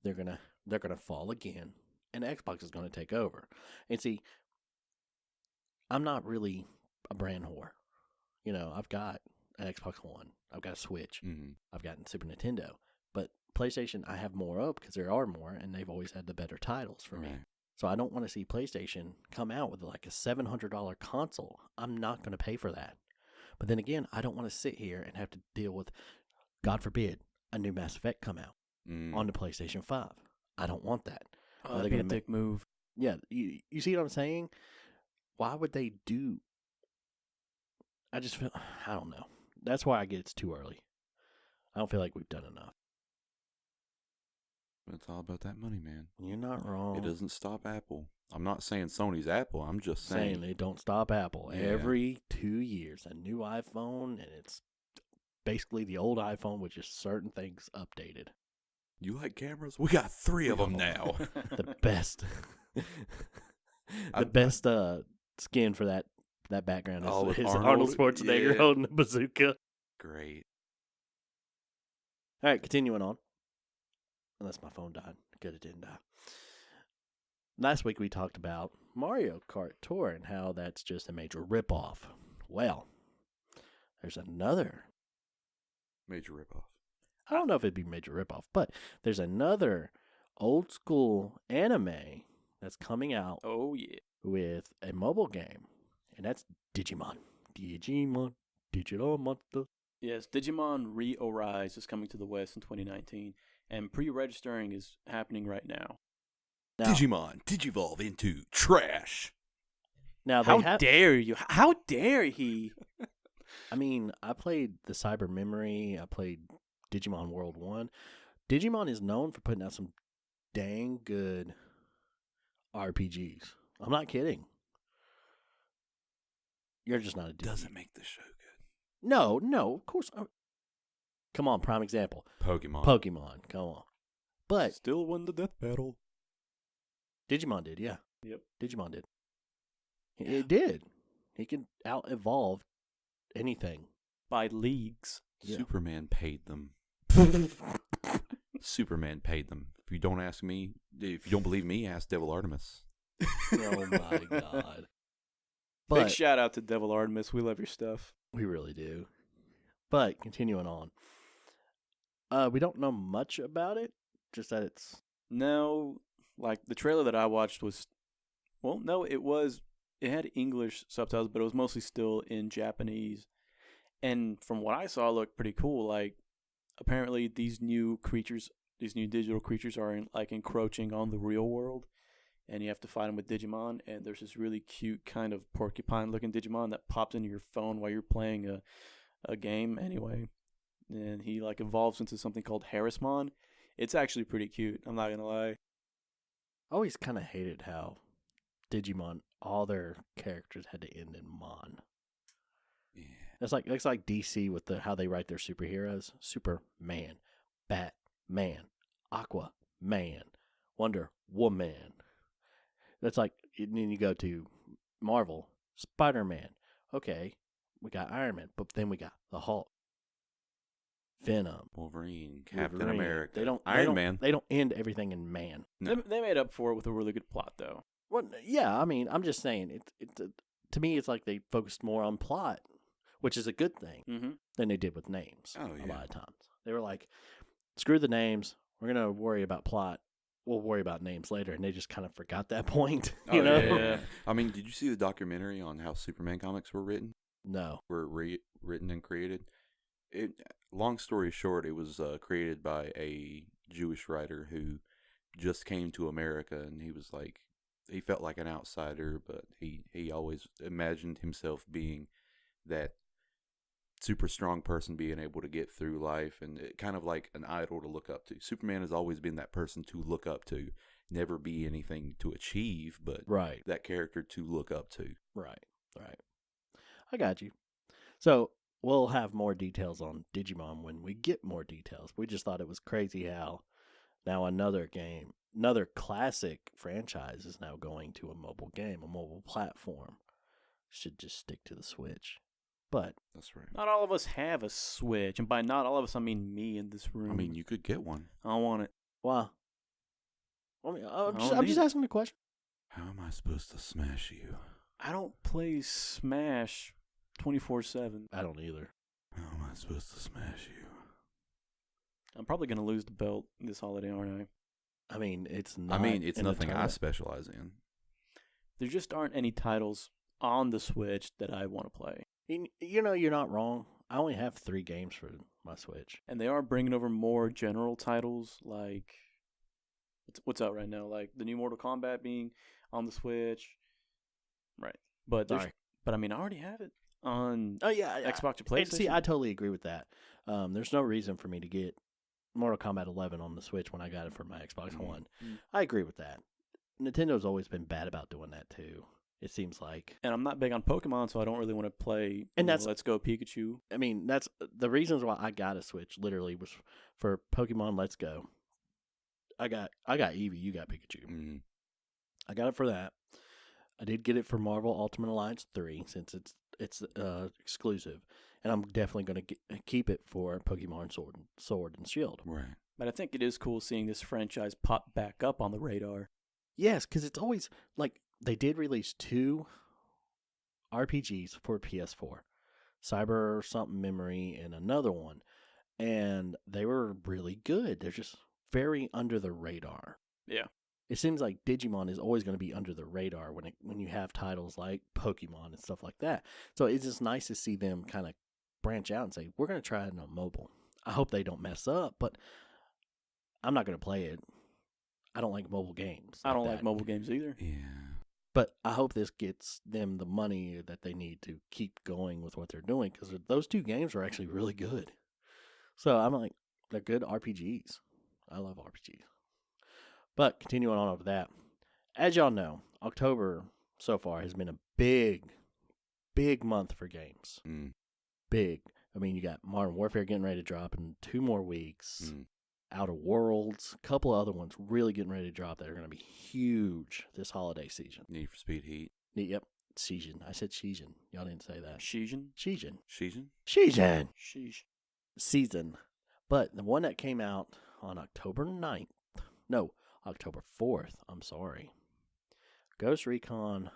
they're gonna fall again, and Xbox is gonna take over. And see, I'm not really a brand whore. I've got an Xbox One, I've got a Switch, I've got a Super Nintendo, but PlayStation I have more of because there are more, and they've always had the better titles for me. So I don't want to see PlayStation come out with like a $700 console. I'm not going to pay for that. But then again, I don't want to sit here and have to deal with, God forbid, a new Mass Effect come out on the PlayStation 5. I don't want that. Oh, that'd be a dick move. Yeah, you see what I'm saying? Why would they do? I just feel, I don't know. That's why I get it's too early. I don't feel like we've done enough. It's all about that money, man. You're not wrong. It doesn't stop Apple. I'm not saying Sony's Apple. I'm just saying they don't stop Apple. Yeah. Every 2 years, a new iPhone, and it's basically the old iPhone with just certain things updated. You like cameras? We got 3 of them now. The best. The best skin for that background is Arnold Schwarzenegger holding a bazooka. Great. All right, continuing on. Unless my phone died. Good, it didn't die. Last week we talked about Mario Kart Tour and how that's just a major ripoff. Well, there's another major ripoff. I don't know if it'd be major ripoff, but there's another old school anime that's coming out. Oh, yeah. With a mobile game, and that's Digimon. Digital Monster. Yes, Digimon Re-Arise is coming to the West in 2019, and pre-registering is happening right now. Digimon Digivolve into trash. Now, how dare you? How dare he? I mean, I played the Cyber Memory. I played Digimon World 1. Digimon is known for putting out some dang good RPGs. I'm not kidding. You're just not a dude. Doesn't make the show good. No, of course. Come on, prime example. Pokemon, come on. But still won the death battle. Digimon did, yeah. Yep. Digimon did. It did. He can out-evolve anything. By leagues. Yeah. Superman paid them. Superman paid them. If you don't believe me, ask Devil Artemis. Oh my God. Big shout out to Devil Artemis. We love your stuff. We really do. But continuing on. We don't know much about it. Just that it's... No, like the trailer that I watched was... Well, no, it had English subtitles, but it was mostly still in Japanese. And from what I saw, it looked pretty cool. Like, apparently these new digital creatures are encroaching on the real world. And you have to fight them with Digimon. And there's this really cute kind of porcupine-looking Digimon that pops into your phone while you're playing a game anyway. And he evolves into something called Harrismon. It's actually pretty cute. I'm not going to lie. I always kind of hated how Digimon, all their characters had to end in Mon. Yeah. It's like DC with how they write their superheroes. Superman, Batman, Aquaman, Wonder Woman. That's like, and then you go to Marvel, Spider-Man. Okay, we got Iron Man, but then we got the Hulk, Venom, Wolverine, Captain America. Iron Man. They don't end everything in man. No. They made up for it with a really good plot, though. Well, yeah, I mean, I'm just saying, to me, it's like they focused more on plot, which is a good thing, than they did with names a lot of times. They were like, screw the names. We're going to worry about plot. We'll worry about names later. And they just kind of forgot that point, you know? Yeah. I mean, did you see the documentary on how Superman comics were written? No. Were written and created? Long story short, it was created by a Jewish writer who just came to America, and he was like, he felt like an outsider, but he always imagined himself being that super strong person, being able to get through life, and kind of like an idol to look up to. Superman has always been that person to look up to, never be anything to achieve, but that character to look up to. Right. I got you. So we'll have more details on Digimon when we get more details. We just thought it was crazy how now another classic franchise is now going to a mobile game, a mobile platform. Should just stick to the Switch. But That's right. Not all of us have a Switch, and by not all of us, I mean me in this room. I mean, you could get one. I don't want it. wow. I mean, I'm don't just need asking the question. How am I supposed to smash you? I don't play Smash 24/7. I don't either. How am I supposed to smash you? I'm probably gonna lose the belt this holiday, aren't I? I mean, it's not. It's in the nothing I tournament. specialize in. There just aren't any titles on the Switch that I want to play, You know, you're not wrong. I only have 3 games for my Switch. and they are bringing over more general titles like what's out right now, like the new Mortal Kombat being on the Switch, right? But Sorry. but I mean, I already have it on Oh yeah, Xbox or And PlayStation. see, I totally agree with that. There's no reason for me to get Mortal Kombat 11 on the Switch when I got it for my Xbox One. Mm. I agree with that. Nintendo's always been bad about doing that too. It seems like. And I'm not big on Pokemon, so I don't really want to play. And that's- Let's Go Pikachu. I mean, that's the reasons why I got a Switch. Literally, was for Pokemon Let's Go. I got Eevee. You got Pikachu. Mm. I got it for that. I did get it for Marvel Ultimate Alliance 3 since it's exclusive, and I'm definitely going to keep it for Pokemon Sword and Shield. Right. But I think it is cool seeing this franchise pop back up on the radar. Yes, because it's always like they did release 2 RPGs for PS4, Cyber something Memory and another one, and they were really good. They're just very under the radar. Yeah. It seems like Digimon is always going to be under the radar when you have titles like Pokemon and stuff like that. So it's just nice to see them kind of branch out and say, we're going to try it on mobile. I hope they don't mess up, but I'm not going to play it. I don't like mobile games. I don't that. like mobile games either. Yeah. But I hope this gets them the money that they need to keep going with what they're doing, because those 2 games are actually really good. So I'm like, they're good RPGs. I love RPGs. But continuing on over that, as y'all know, October so far has been a big month for games. Mm. Big. I mean, you got Modern Warfare getting ready to drop in 2 more weeks. Mm. Outer Worlds, a couple of other ones really getting ready to drop that are going to be huge this holiday season. Need for Speed Heat. Yep, season. I said season. Y'all didn't say that. Shijin? Season. Season? Season. Sheesh. Season. But the one that came out on October 9th, no, October 4th, I'm sorry. Ghost Recon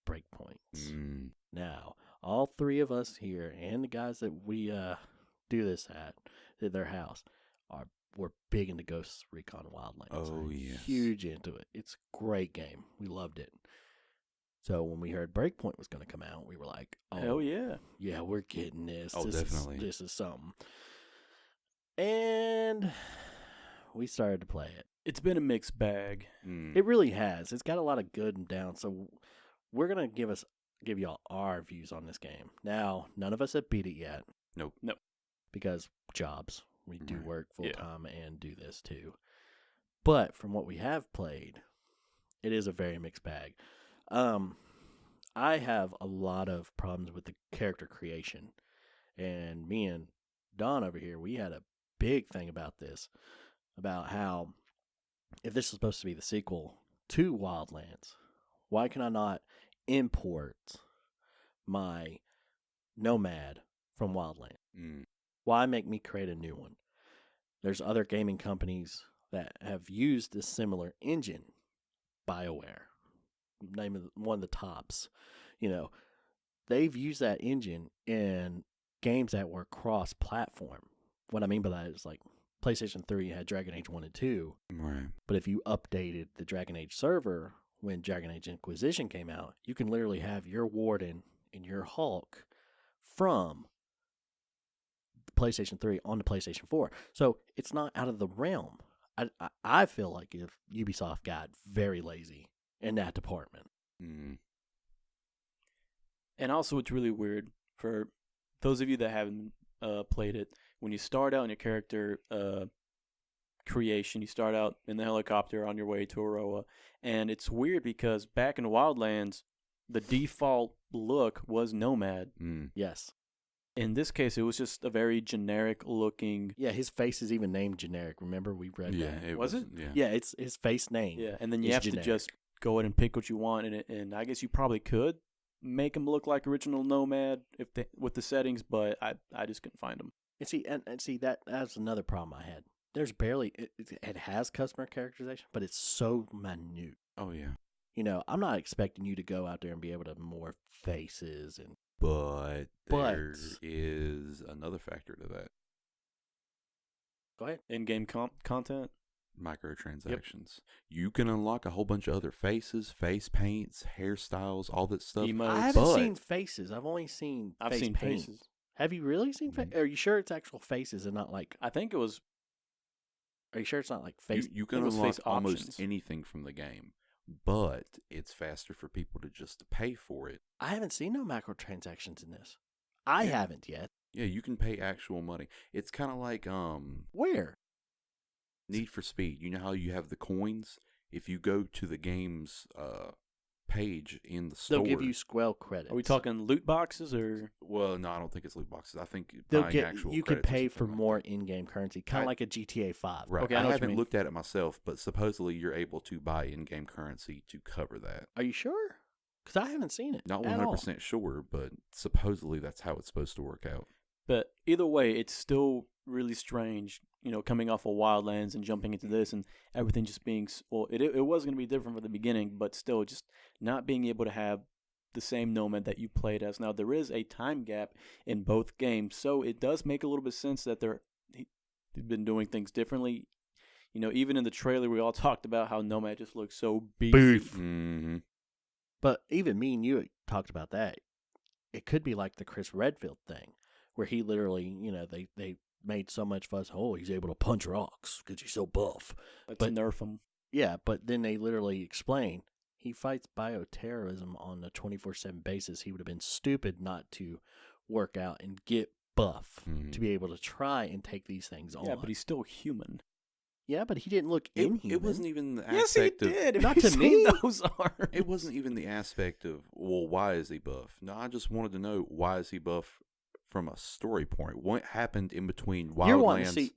Breakpoints. Mm. Now, all 3 of us here and the guys that we do this at their house we're big into Ghost Recon Wildlands. Oh, yes. Huge into it. It's a great game. We loved it. So when we heard Breakpoint was going to come out, we were like, oh, Hell yeah. yeah, we're getting this. Oh, definitely. This is something. And we started to play it. It's been a mixed bag. Mm. It really has. It's got a lot of good and down. So we're going to give y'all our views on this game. Now, none of us have beat it yet. Nope. Because jobs. We do Right. work full time and do this too. But from what we have played, it is a very mixed bag. I have a lot of problems with the character creation. And me and Don over here, we had a big thing about this. About how, if this is supposed to be the sequel to Wildlands, why can I not import my Nomad from Wildlands? Mm. Why make me create a new one? There's other gaming companies that have used this similar engine. BioWare, name of one of the tops. You know, they've used that engine in games that were cross-platform. What I mean by that is like PlayStation 3 had Dragon Age 1 and 2, Right. but if you updated the Dragon Age server when Dragon Age Inquisition came out, you can literally have your Warden and your Hulk from PlayStation 3 on the PlayStation 4. So it's not out of the realm. I feel like if Ubisoft got very lazy in that department. Mm. And also, it's really weird for those of you that haven't played it. When you start out in your character creation, you start out in the helicopter on your way to Aroa. And it's weird because back in Wildlands, the default look was Nomad. Mm. Yes. In this case, it was just a very generic looking. Yeah, his face is even named generic. Remember, we read Yeah. that. It Was it? Yeah. Yeah, it's his face name. Yeah, and then you It's have generic. to just go ahead and pick what you want. And I guess you probably could make them look like original Nomad with the settings, but I just couldn't find them. And see that's another problem I had. There's barely it has customer characterization, but it's so minute. Oh yeah. I'm not expecting you to go out there and be able to morph faces and. But there is another factor to that. Go ahead. In-game content. Microtransactions. You can unlock a whole bunch of other faces, face paints, hairstyles, all that stuff. Emotes. I haven't seen faces. I've only seen I've face seen paint. faces. Have you really seen faces? Are you sure it's actual faces and not like... I think it was... Are you sure it's not like face... You can unlock almost anything from the game, but it's faster for people to just pay for it. I haven't seen no microtransactions in this. I haven't yet. Yeah, you can pay actual money. It's kind of like... Where? Need for Speed. You know how you have the coins? If you go to the game's page in the store... They'll give you Squell credits. Are we talking loot boxes or... Well, no, I don't think it's loot boxes. I think you can pay for more in-game currency, kind of like a GTA 5. Right. Okay, I haven't looked at it myself, but supposedly you're able to buy in-game currency to cover that. Are you sure? Because I haven't seen it. Not 100% sure, but supposedly that's how it's supposed to work out. But either way, it's still really strange, coming off of Wildlands and jumping into this and everything just being... Well, it was going to be different from the beginning, but still just not being able to have the same Nomad that you played as. Now, there is a time gap in both games, so it does make a little bit of sense that they've been doing things differently. Even in the trailer, we all talked about how Nomad just looks so beefy. Mm-hmm. But even me and you talked about that. It could be like the Chris Redfield thing, where he literally, they made so much fuss. Oh, he's able to punch rocks because he's so buff. Let's nerf him. Yeah, but then they literally explain he fights bioterrorism on a 24/7 basis. He would have been stupid not to work out and get buff to be able to try and take these things on. Yeah, but he's still human. Yeah, but he didn't look inhuman. It wasn't even the yes, he aspect of... did. Not to me. Those arms. It wasn't even the aspect of, well, why is he buff? No, I just wanted to know, why is he buff from a story point? What happened in between Wildlands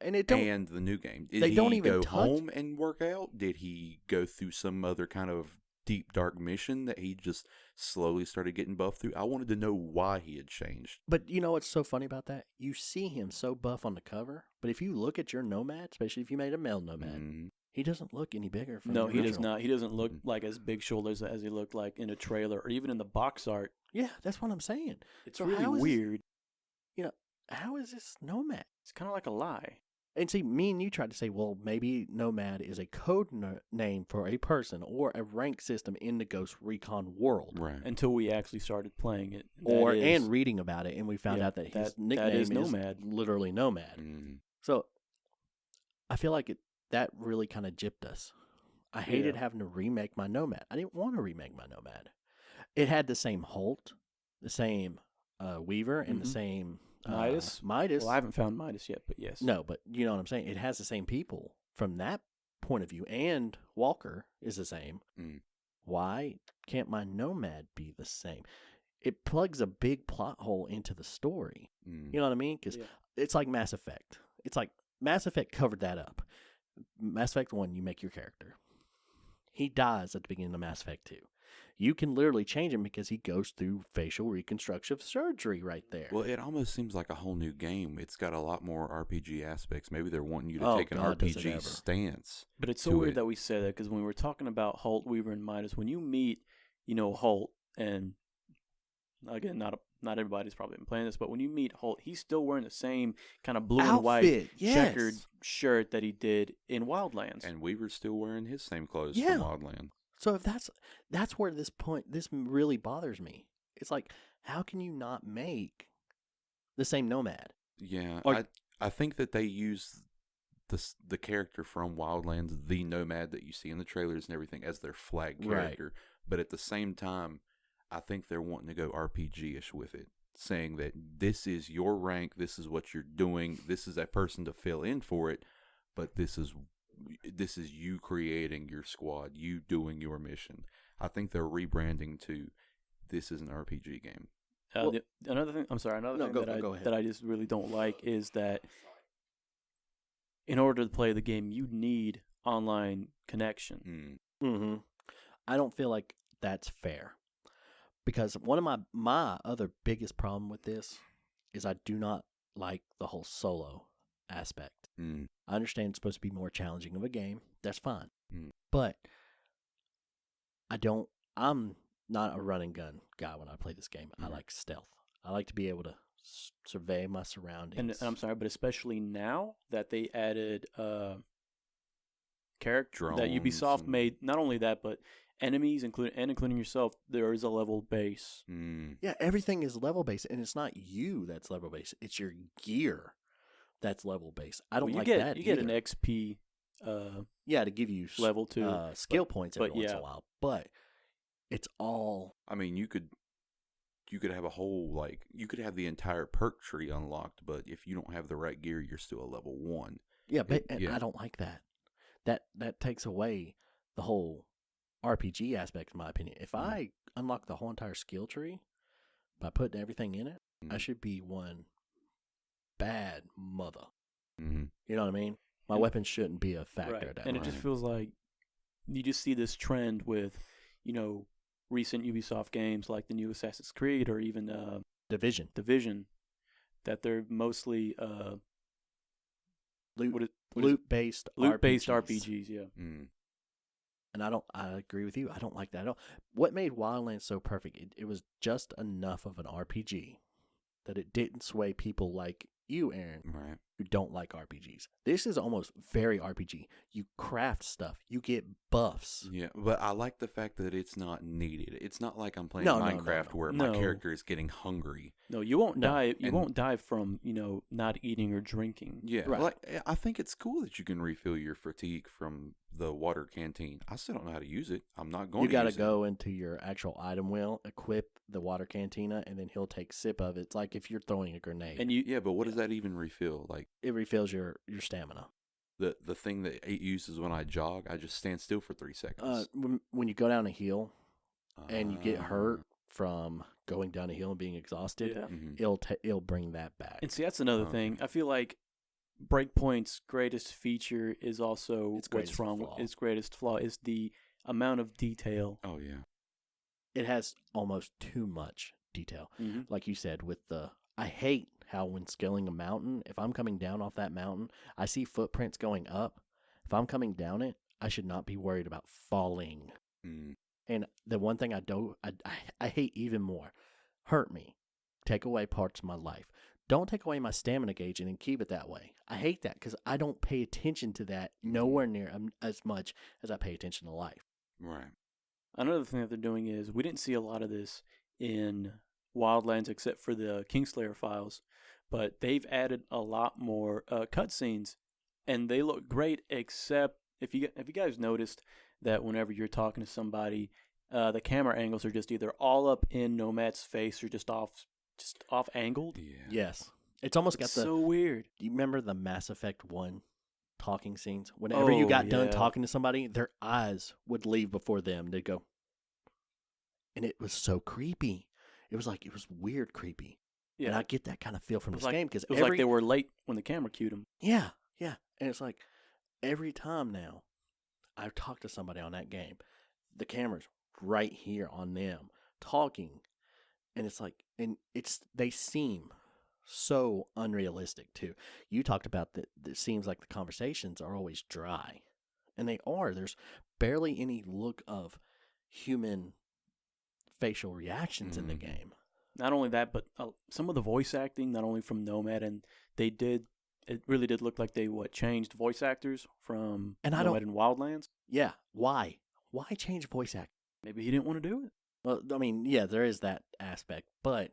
and the new game? Did he go home and work out? Did he go through some other kind of deep, dark mission that he just slowly started getting buffed through? I wanted to know why he had changed. But you know what's so funny about that? You see him so buff on the cover, but if you look at your Nomad, especially if you made a male Nomad, he doesn't look any bigger. No, he does not. He doesn't look like as big shoulders as he looked like in a trailer or even in the box art. Yeah, that's what I'm saying. It's really weird. How is this Nomad? It's kind of like a lie. And see, me and you tried to say, well, maybe Nomad is a code name for a person or a rank system in the Ghost Recon world. Right. Until we actually started playing it. And reading about it, and we found out that his nickname is Nomad. Literally Nomad. Mm. So, I feel like that really kind of gypped us. I hated having to remake my Nomad. I didn't want to remake my Nomad. It had the same Holt, the same Weaver, and the same... Midas? Well, I haven't found Midas yet, but yes. No, but you know what I'm saying? It has the same people from that point of view, and Walker is the same. Mm. Why can't my Nomad be the same? It plugs a big plot hole into the story. Mm. You know what I mean? Because it's like Mass Effect. It's like Mass Effect covered that up. Mass Effect 1, you make your character. He dies at the beginning of Mass Effect 2. You can literally change him because he goes through facial reconstructive surgery right there. Well, it almost seems like a whole new game. It's got a lot more RPG aspects. Maybe they're wanting you to take an RPG stance. But it's so weird that we say that, because when we were talking about Holt, Weaver, and Midas, when you meet, Holt, and again, not everybody's probably been playing this, but when you meet Holt, he's still wearing the same kind of blue and white checkered shirt that he did in Wildlands. And Weaver's still wearing his same clothes from Wildlands. So if that's where this really bothers me. It's like, how can you not make the same Nomad? Yeah, I think that they use the character from Wildlands, the Nomad that you see in the trailers and everything, as their flag character. Right. But at the same time, I think they're wanting to go RPG-ish with it, saying that this is your rank, this is what you're doing, this is a person to fill in for it, but this is you creating your squad, you doing your mission. I think they're rebranding to this is an RPG game. Another thing that I just really don't like is that in order to play the game, you need online connection. Mm-hmm. I don't feel like that's fair. Because one of my other biggest problem with this is I do not like the whole solo aspect. Mm. I understand it's supposed to be more challenging of a game. That's fine. Mm. But I'm not a run and gun guy when I play this game. I like stealth. I like to be able to survey my surroundings. And I'm sorry, but especially now that they added character that Ubisoft made, not only that, but enemies, including yourself, there is a level base. Mm. Yeah, everything is level based, and it's not you that's level based. It's your gear that's level based. I don't like that. You get an XP. Yeah, to give you level 2 skill points every once in a while, but it's all. I mean, you could have a whole you could have the entire perk tree unlocked, but if you don't have the right gear, you're still a level 1. Yeah, but I don't like that. That takes away the whole RPG aspect, in my opinion. If I unlock the whole entire skill tree by putting everything in it, I should be one bad mother. Mm-hmm. You know what I mean? My weapons shouldn't be a factor at that and point. it just feels like you just see this trend with, recent Ubisoft games like the new Assassin's Creed or even Division, that they're mostly loot-based RPGs, yeah. Mm. And I agree with you. I don't like that at all. What made Wildlands so perfect, it was just enough of an RPG that it didn't sway people like you, Aaron, right, who don't like RPGs. This is almost very RPG. You craft stuff. You get buffs. Yeah, but I like the fact that it's not needed. It's not like I'm playing Minecraft where my character is getting hungry. No, you won't die. You won't die from not eating or drinking. Yeah, right. I think it's cool that you can refill your fatigue from the water canteen. I still don't know how to use it. I'm not going. You got to go into your actual item wheel, equip the water cantina, and then he'll take sip of it. It's like if you're throwing a grenade. And but what does that even refill? Like it refills your stamina. The thing that it uses when I jog, I just stand still for 3 seconds. When you go down a hill and you get hurt from going down a hill and being exhausted, it'll bring that back. And see, that's another thing. I feel like Breakpoint's greatest feature is also its greatest flaw is the amount of detail. Oh yeah, it has almost too much detail. Mm-hmm. Like you said, I hate how when scaling a mountain, if I'm coming down off that mountain, I see footprints going up. If I'm coming down it, I should not be worried about falling. Mm. And the one thing I hate even more, hurt me, take away parts of my life. Don't take away my stamina gauge and then keep it that way. I hate that because I don't pay attention to that nowhere near as much as I pay attention to life. Right. Another thing that they're doing is we didn't see a lot of this in Wildlands except for the Kingslayer files, but they've added a lot more cutscenes, and they look great. Except if you guys noticed that whenever you're talking to somebody, the camera angles are just either all up in Nomad's face or just off angled. Yeah. Yes, it's almost got so weird. Do you remember the Mass Effect 1 talking scenes? Whenever you got done talking to somebody, their eyes would leave before them. They'd go, and it was so creepy. It was weird creepy. Yeah. And I get that kind of feel from this game because it was like they were late when the camera cued them. Yeah, yeah. And it's like every time now I talk to somebody on that game, the camera's right here on them talking, and it's like, and they seem so unrealistic too. You talked about that. It seems like the conversations are always dry, and they are. There's barely any look of human facial reactions in the game. Not only that, but some of the voice acting, not only from Nomad, and it really did look like they changed voice actors from Nomad and Wildlands. Yeah, why? Why change voice acting? Maybe he didn't want to do it. Well, I mean, yeah, there is that aspect, but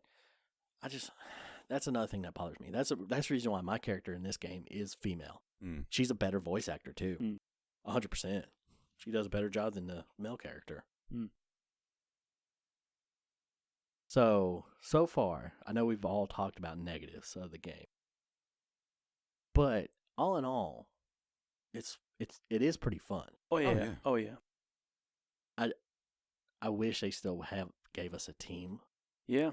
that's another thing that bothers me. That's the reason why my character in this game is female. Mm. She's a better voice actor too, 100%. She does a better job than the male character. Mm. So far, I know we've all talked about negatives of the game, but all in all, it is pretty fun. Oh yeah. I wish they still gave us a team. Yeah,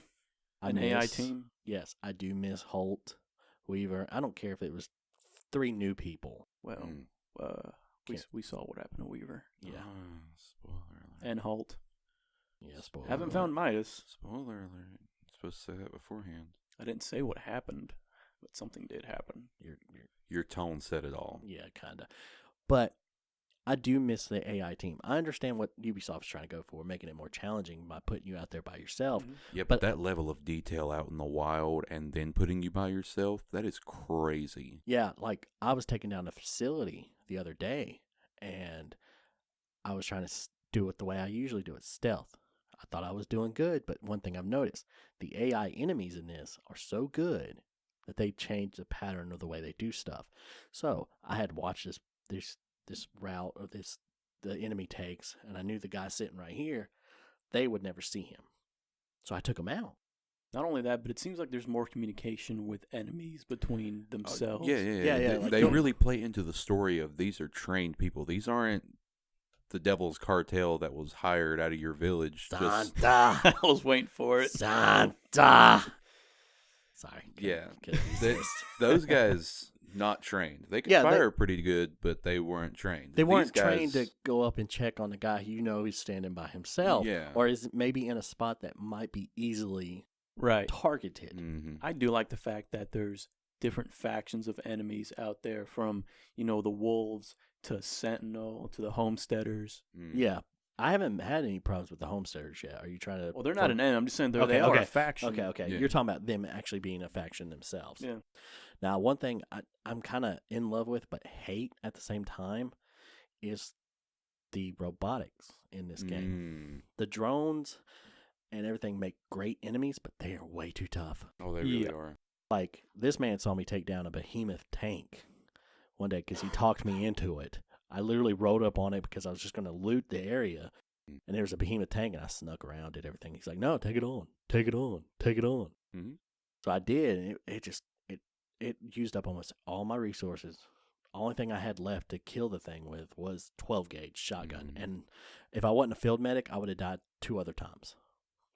an AI team. Yes, I do miss Holt, Weaver. I don't care if it was 3 new people. Well, we saw what happened to Weaver. Yeah, spoiler alert. And Holt. Yeah, spoiler. Haven't alert. found Midas. Spoiler alert. Supposed to say that beforehand. I didn't say what happened, but something did happen. Your tone said it all. Yeah, kind of. But I do miss the AI team. I understand what Ubisoft's trying to go for, making it more challenging by putting you out there by yourself. Mm-hmm. Yeah, but that level of detail out in the wild and then putting you by yourself, that is crazy. Yeah, like I was taking down a facility the other day, and I was trying to do it the way I usually do it, stealth. I thought I was doing good, but one thing I've noticed, the AI enemies in this are so good that they change the pattern of the way they do stuff. So I had watched this route or the enemy takes, and I knew the guy sitting right here, they would never see him. So I took him out. Not only that, but it seems like there's more communication with enemies between themselves. Yeah, They, like they really play into the story of these are trained people. These aren't the devil's cartel that was hired out of your village. Santa. I was waiting for it. Santa. Sorry. couldn't resist. Those guys not trained. They could fire pretty good, but they weren't trained. They weren't trained to go up and check on the guy who he's standing by himself. Yeah. Or is maybe in a spot that might be easily targeted. Mm-hmm. I do like the fact that there's different factions of enemies out there, from the wolves to Sentinel to the homesteaders. Yeah. I haven't had any problems with the homesteaders yet. Are you trying to... Well, they're not an enemy. I'm just saying they are a faction. Okay. Yeah. You're talking about them actually being a faction themselves. Yeah. Now, one thing I'm kind of in love with but hate at the same time is the robotics in this game. The drones and everything make great enemies, but they are way too tough. Oh, they really are. Like, this man saw me take down a behemoth tank one day because he talked me into it. I literally rode up on it because I was just going to loot the area, and there was a behemoth tank, and I snuck around, did everything. He's like, no, take it on. Mm-hmm. So I did, and it used up almost all my resources. Only thing I had left to kill the thing with was 12-gauge shotgun, and if I wasn't a field medic, I would have died 2 other times.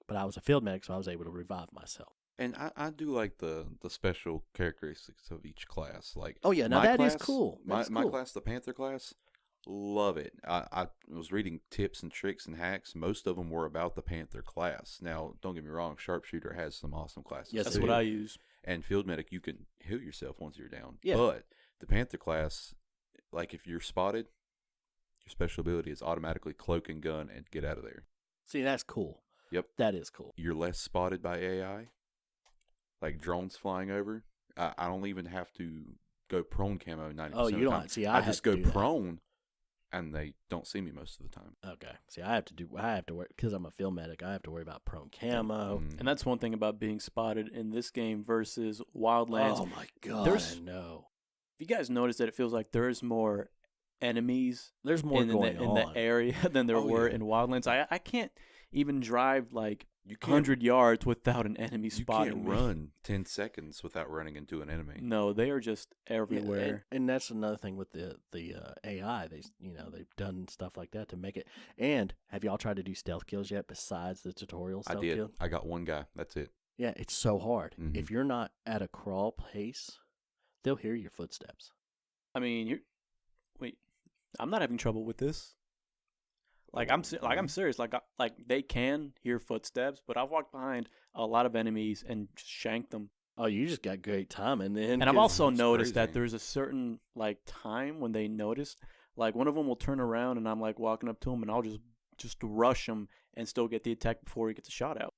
But I was a field medic, so I was able to revive myself. And I do like the special characteristics of each class. Like, oh yeah, now that is cool. My class, the Panther class, love it. I was reading tips and tricks and hacks. Most of them were about the Panther class. Now, don't get me wrong, Sharpshooter has some awesome classes. Yes, that's what I use. And Field Medic, you can heal yourself once you're down. Yeah. But the Panther class, like if you're spotted, your special ability is automatically cloak and gun and get out of there. See, that's cool. Yep. That is cool. You're less spotted by AI. Like drones flying over, I don't even have to go prone camo 90% Oh, you of the don't time. see. I have just to go do that. prone, and they don't see me most of the time. Okay. See, I have to worry because I'm a field medic. I have to worry about prone camo. And that's one thing about being spotted in this game versus Wildlands. Oh my god! There's- I know. If you guys notice that it feels like there's more enemies There's more in going on. the area than there were yeah. in Wildlands. I can't even drive like You can't 100 yards without an enemy You spotting can't me. run 10 seconds without running into an enemy. No, they are just Yeah, everywhere. and that's another thing with the AI. They've done stuff like that to make it. And have y'all tried to do stealth kills yet? Besides the tutorial I stealth did. kill? I got one guy. That's it. Yeah, it's so hard. Mhm. If you're not at a crawl pace, they'll hear your footsteps. I mean, I'm not having trouble with this. I'm serious. Like they can hear footsteps, but I've walked behind a lot of enemies and just shanked them. Oh, you just got great timing then. And I've 'cause- also That's noticed that crazy. there's a certain like time when they notice. Like one of them will turn around and I'm like walking up to him and I'll just rush him and still get the attack before he gets a shot out.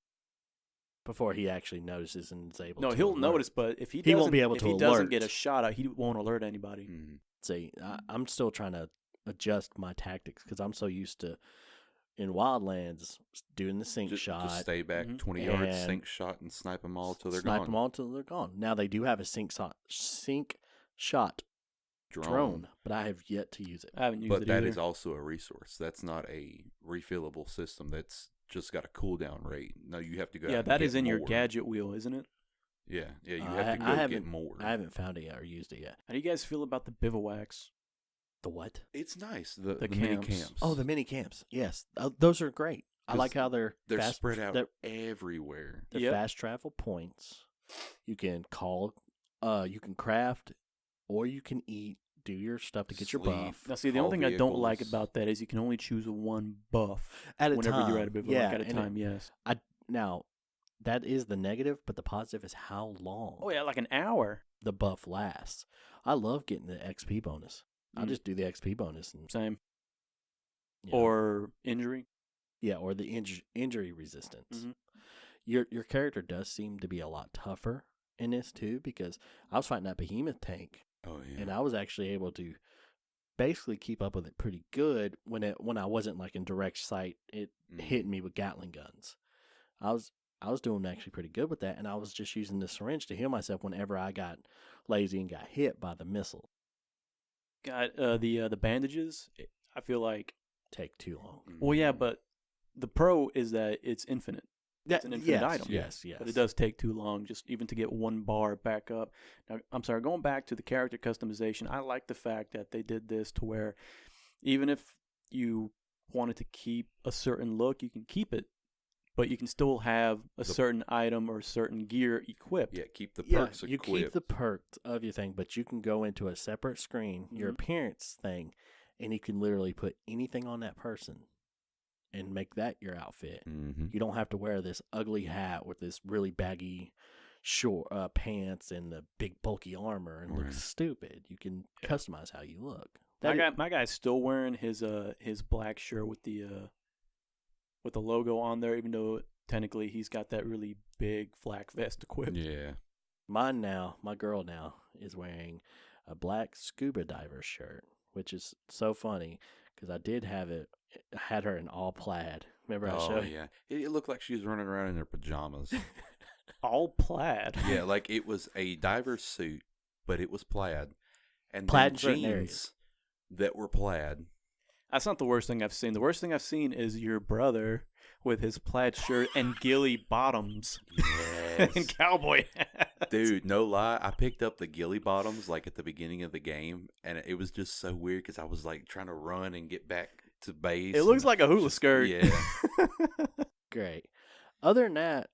before he actually notices and is able No, to he'll alert. notice, but if he won't be able if to he doesn't alert. get a shot out, he won't alert anybody. Mhm. See, I'm still trying to adjust my tactics because I'm so used to in Wildlands doing the sync shot. Just stay back Mhm. 20 yards, And sink shot, and snipe them all till they're snipe gone. them all till they're gone. Now they do have a sync shot drone, but I have yet to use it. I haven't used But it that either. is also a resource. That's not a refillable system. That's just got a cooldown rate. No, you have to go. out Yeah, and that get is in your more. gadget wheel, isn't it? Yeah. You I- have to I go haven't- get more. I haven't found it yet or used it yet. How do you guys feel about the bivouacs? The what? It's nice. The The mini camps. camps. Oh, the mini camps. Yes, those are great. I 'Cause like how they're they're fast, spread out They're, everywhere. they're Yep. fast travel points. You can call, you can craft, or you can eat do your stuff to get your Sleep. buff. Now, see, the Haul only thing I don't like vehicles. about that is you can only choose one buff At a whenever time. you're at a bivouac. Yeah, At a and time, yes. Now, that is the negative, but the positive is how long Oh, yeah, like an hour. the buff lasts. I love getting the XP bonus. I Mm. just do the XP bonus. And, Same. you know, Or injury. yeah, or the injury resistance. Mhm. Your character does seem to be a lot tougher in this, too, because I was fighting that behemoth tank, Oh yeah. and I was actually able to basically keep up with it pretty good when I wasn't like in direct sight. It hitting me with Gatling guns. I was doing actually pretty good with that, and I was just using the syringe to heal myself whenever I got lazy and got hit by the missile. Got the bandages. I feel like. Take too long. Well, yeah, but the pro is that it's infinite. It's an infinite yes, item. Yes. But it does take too long, just even to get one bar back up. Now, I'm sorry, going back to the character customization, I like the fact that they did this to where even if you wanted to keep a certain look, you can keep it, but you can still have a certain item or certain gear equipped. Yeah, keep the perks you equipped. keep the perks of your thing, but you can go into a separate screen, your Mhm. appearance thing, and you can literally put anything on that person and make that your outfit. Mm-hmm. You don't have to wear this ugly hat with this really baggy short pants and the big bulky armor and look Right. stupid. You can customize how you look. My guy's still wearing his black shirt with the logo on there, even though technically he's got that really big flak vest equipped. Yeah. My girl now is wearing a black scuba diver shirt, which is so funny because I had her in all plaid. Remember I Oh showed you? yeah. It looked like she was running around in her pajamas. All plaid. Yeah, like it was a diver's suit, but it was plaid, and Plaid then in certain jeans areas. that were plaid. That's not the worst thing I've seen. The worst thing I've seen is your brother with his plaid shirt and ghillie bottoms Yes. and cowboy hat. Dude, no lie, I picked up the ghillie bottoms like at the beginning of the game, and it was just so weird because I was like trying to run and get back to base. It looks and like a hula just- skirt. Yeah. Great. Other than that,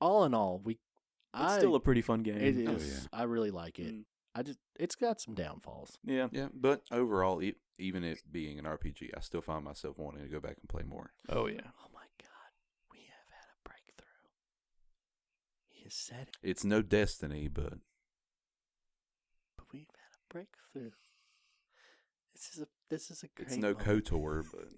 all in all, It's still a pretty fun game. it is. Oh, yeah. I really like it. Mm. It's got some downfalls. Yeah. Yeah, but overall, even it being an RPG, I still find myself wanting to go back and play more. Oh yeah. Oh my God, we have had a breakthrough. He has said it, It's no Destiny, but but we've had a breakthrough. This is a great. it's no moment. KOTOR, but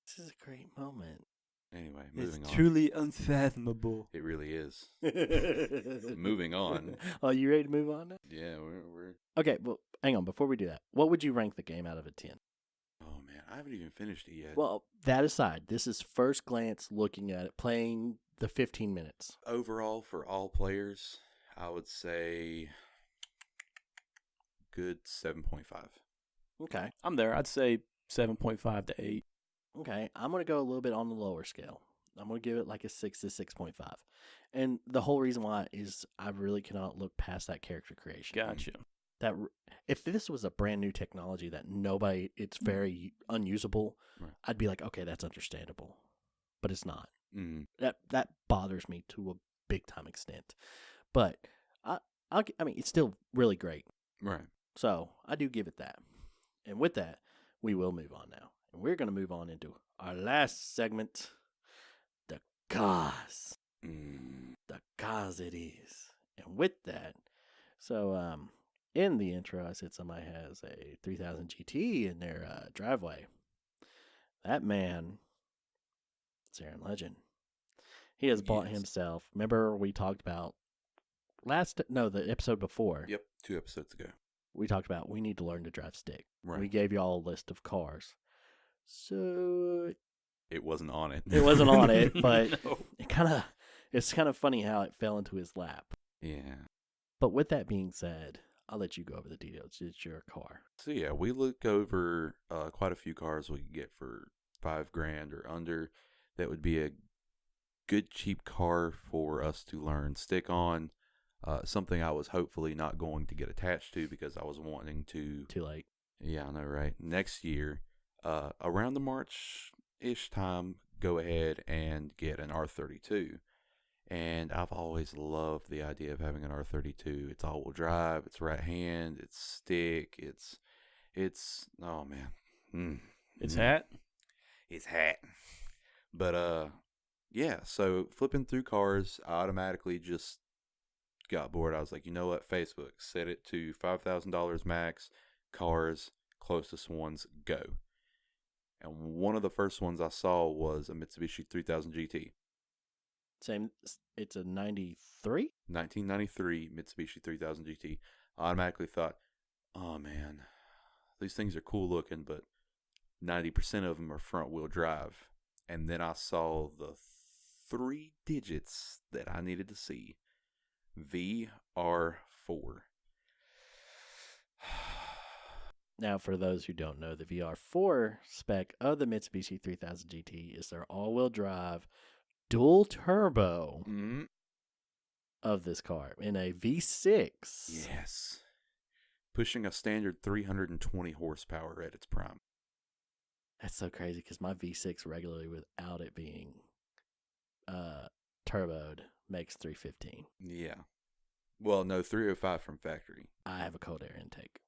This is a great moment. anyway, moving on. truly unfathomable. It really is. Moving on. Oh, you ready to move on now? Yeah, we're Okay, well, hang on. Before we do that, what would you rank the game out of a 10? Oh man, I haven't even finished it yet. Well, that aside, this is first glance looking at it, playing the 15 minutes. Overall, for all players, I would say good 7.5. Okay. I'm there. I'd say 7.5 to 8. Okay, I'm going to go a little bit on the lower scale. I'm going to give it like a 6 to 6.5. And the whole reason why is I really cannot look past that character creation. Gotcha. If this was a brand new technology that it's very unusable, Right. I'd be like, okay, that's understandable. But it's not. Mm. That bothers me to a big time extent. But I mean, it's still really great. Right. So I do give it that. And with that, we will move on now. And we're going to move on into our last segment, the cause. Mm. The cause it is. And with that, so in the intro, I said somebody has a 3000 GT in their driveway. That man, Saren Legend, he has bought Yes. himself. Remember we talked about the episode before. Yep, 2 episodes ago. We talked about we need to learn to drive stick. Right. We gave you all a list of cars. So It wasn't on it. it wasn't on it, but No. it's kind of funny how it fell into his lap. Yeah. But with that being said, I'll let you go over the details. It's your car. So yeah, we looked over quite a few cars we could get for $5,000 or under. That would be a good cheap car for us to learn stick on. Something I was hopefully not going to get attached to because I was wanting to. Too late. Yeah, I know, right? Next year, around the March-ish time, go ahead and get an R32. And I've always loved the idea of having an R32. It's all-wheel drive. It's right hand. It's stick. It's oh man, It's hat. It's hat. But yeah. So flipping through cars, I automatically just got bored. I was like, you know what? Facebook, set it to $5,000 max. Cars, closest ones, go. And one of the first ones I saw was a Mitsubishi 3000 GT. Same. It's a 93? 1993 Mitsubishi 3000 GT. I automatically thought, oh man, these things are cool looking, but 90% of them are front wheel drive. And then I saw the 3 digits that I needed to see. VR4. Now, for those who don't know, the VR4 spec of the Mitsubishi 3000 GT is their all-wheel drive dual turbo of this car in a V6. Yes. Pushing a standard 320 horsepower at its prime. That's so crazy because my V6 regularly, without it being turboed, makes 315. Yeah. Well, no, 305 from factory. I have a cold air intake.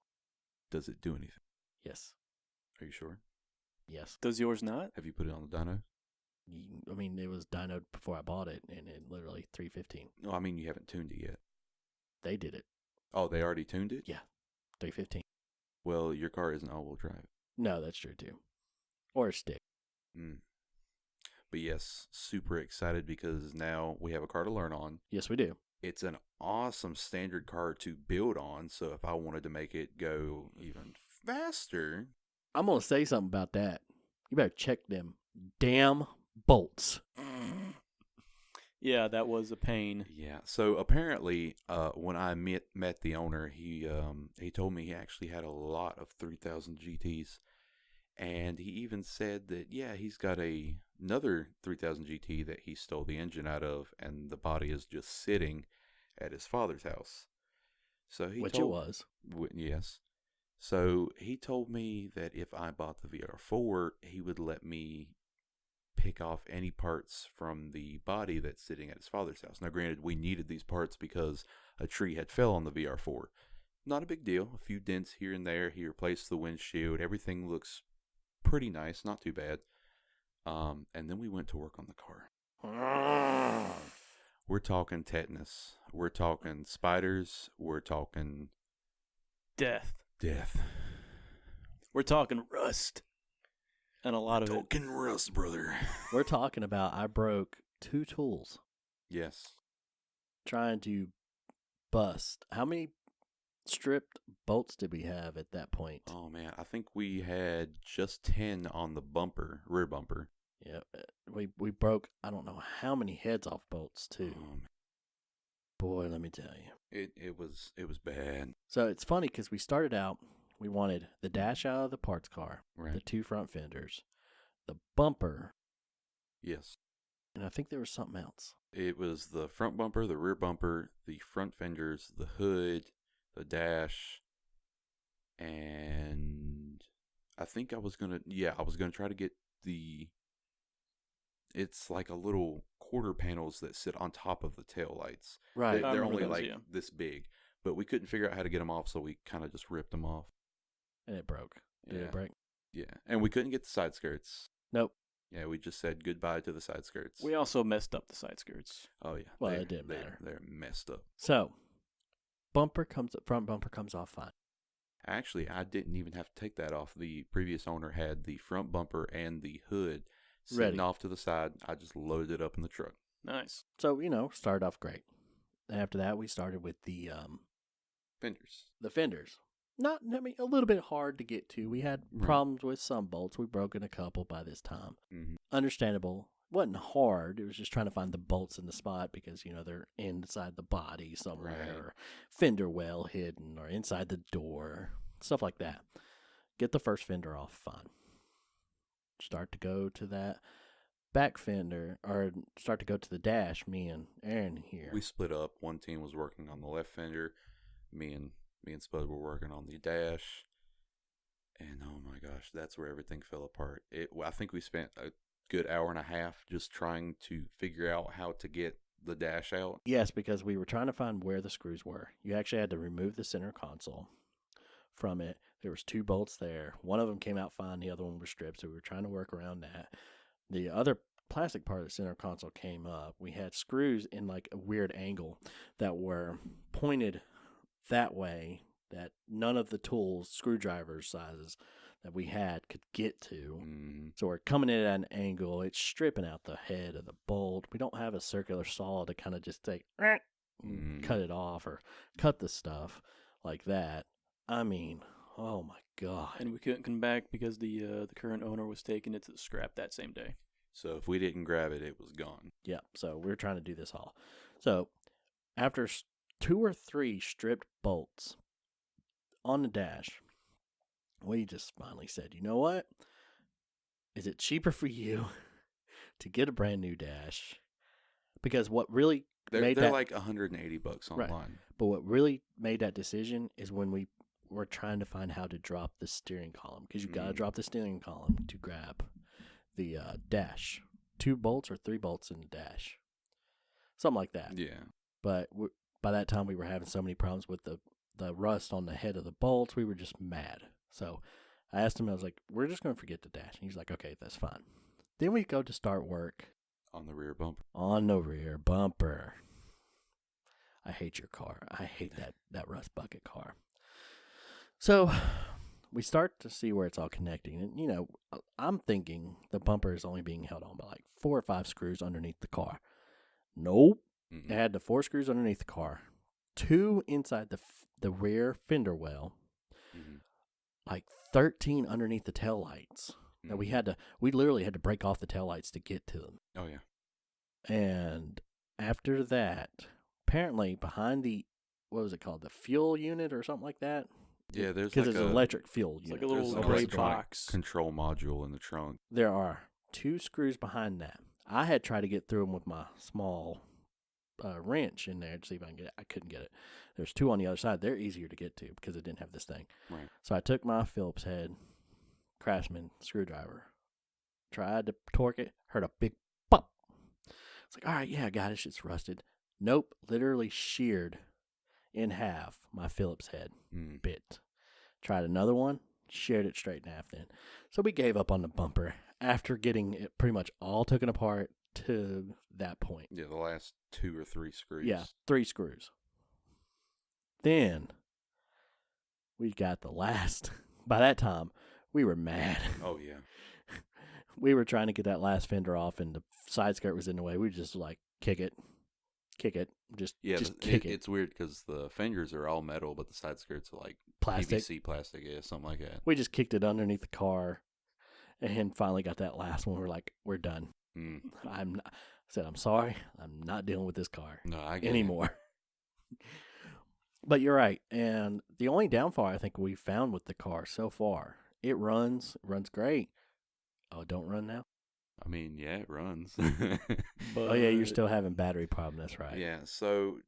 Does it do anything? Yes. Are you sure? Yes. Does yours not? Have you put it on the dyno? I mean, it was dynoed before I bought it, and it literally 315. No, I mean, you haven't tuned it yet. They did it. Oh, they already tuned it? Yeah. 315. Well, your car isn't all-wheel drive. No, that's true, too. Or a stick. But yes, super excited because now we have a car to learn on. Yes, we do. It's an awesome standard car to build on, so if I wanted to make it go even faster... I'm going to say something about that. You better check them damn bolts. Yeah, that was a pain. Yeah, so apparently when I met the owner, he told me he actually had a lot of 3000 GTs. And he even said that, yeah, he's got another 3000 GT that he stole the engine out of, and the body is just sitting at his father's house. So Which it was. Yes. So he told me that if I bought the VR4, he would let me pick off any parts from the body that's sitting at his father's house. Now, granted, we needed these parts because a tree had fell on the VR4. Not a big deal. A few dents here and there. He replaced the windshield. Everything looks pretty nice, not too bad. And then we went to work on the car. We're talking tetanus. We're talking spiders. We're talking Death. We're talking rust. And a lot of it. Talking rust, brother. We're talking about I broke 2 tools Yes. trying to bust. How many stripped bolts did we have at that point? Oh man, I think we had just 10 on the rear bumper. Yeah, we broke I don't know how many heads off bolts too. Boy, let me tell you, It was bad. So it's funny because we started out, we wanted the dash out of the parts car, Right. the 2 front fenders, the bumper, Yes. and I think there was something else. It was the front bumper, the rear bumper, the front fenders, the hood, the dash, and I think I was gonna try to get it's like a little quarter panels that sit on top of the tail lights. Right. They're remember only those, like yeah. this big, but we couldn't figure out how to get them off, so we kind of just ripped them off. And it broke. Did Yeah. it break? Yeah, and we couldn't get the side skirts. Nope. Yeah, we just said goodbye to the side skirts. We also messed up the side skirts. Oh yeah. Well, it didn't matter. They're messed up. So, front bumper comes off fine. Actually, I didn't even have to take that off. The previous owner had the front bumper and the hood sitting Ready. off to the side. I just loaded it up in the truck. Nice. So, started off great. After that, we started with the Fenders. fenders. A little bit hard to get to. We had Right. problems with some bolts. We've broken a couple by this time. Mm-hmm. Understandable. Wasn't hard. It was just trying to find the bolts in the spot because, they're inside the body somewhere, Right. or fender well hidden, or inside the door, stuff like that. Get the first fender off, fine. Start to go to that back fender, or start to go to the dash, me and Aaron here. We split up. One team was working on the left fender. Me and Spud were working on the dash. And oh my gosh, that's where everything fell apart. I think we spent a good hour and a half just trying to figure out how to get the dash out? Yes, because we were trying to find where the screws were. You actually had to remove the center console from it. There was 2 bolts there. One of them came out fine. The other one was stripped, so we were trying to work around that. The other plastic part of the center console came up. We had screws in like a weird angle that were pointed that way that none of the tools, screwdriver sizes that we had could get to. Mm-hmm. So we're coming in at an angle. It's stripping out the head of the bolt. We don't have a circular saw to kind of just take, cut it off or cut the stuff like that. I mean, oh my God. And we couldn't come back because the current owner was taking it to the scrap that same day. So if we didn't grab it, it was gone. Yeah, so we were trying to do this haul. So after 2 or 3 stripped bolts on the dash, we just finally said, you know what? Is it cheaper for you to get a brand new dash? Because what really They're that, like $180 online. Right. But what really made that decision is when we were trying to find how to drop the steering column. Because you got to drop the steering column to grab the dash. 2 bolts or 3 bolts in the dash. Something like that. Yeah. But by that time, we were having so many problems with the rust on the head of the bolts. We were just mad. So I asked him, I was like, we're just going to forget the dash. And he's like, okay, that's fine. Then we go to start work. On the rear bumper. On the rear bumper. I hate your car. I hate that rust bucket car. So we start to see where it's all connecting. And, you know, I'm thinking the bumper is only being held on by like 4 or 5 screws underneath the car. Nope. Mm-hmm. It had the 4 screws underneath the car. 2 inside the rear fender well. Mm-hmm. Like 13 underneath the taillights. Now we literally had to break off the taillights to get to them. Oh, yeah. And after that, apparently behind the, what was it called? The fuel unit or something like that? Yeah, there's because like it's an electric fuel It's unit. like a little there's gray electronic box. control module in the trunk. There are 2 screws behind that. I had tried to get through them with my small wrench in there to see if I can get it. I couldn't get it. There's 2 on the other side. They're easier to get to because it didn't have this thing. Right. So I took my Phillips head Craftsman screwdriver, tried to torque it, heard a big pop. It's like, all right, yeah, I got it. It's rusted. Nope, literally sheared in half my Phillips head bit. Tried another one, sheared it straight in half then. So we gave up on the bumper after getting it pretty much all taken apart to that point. Yeah, the last 2 or 3 screws. Yeah, 3 screws. Then we got the last. By that time, we were mad. Oh, yeah. We were trying to get that last fender off, and the side skirt was in the way. We just like kick it, just kick it. It's weird because the fenders are all metal, but the side skirts are like Plastic. PVC plastic, yeah, something like that. We just kicked it underneath the car, and finally got that last one. We're like, we're done. I said, I'm sorry. I'm not dealing with this car anymore. But you're right. And the only downfall I think we found with the car so far, it runs great. Oh, don't run now? I mean, yeah, it runs. But Oh, yeah, you're still having battery problem. That's right. Yeah, so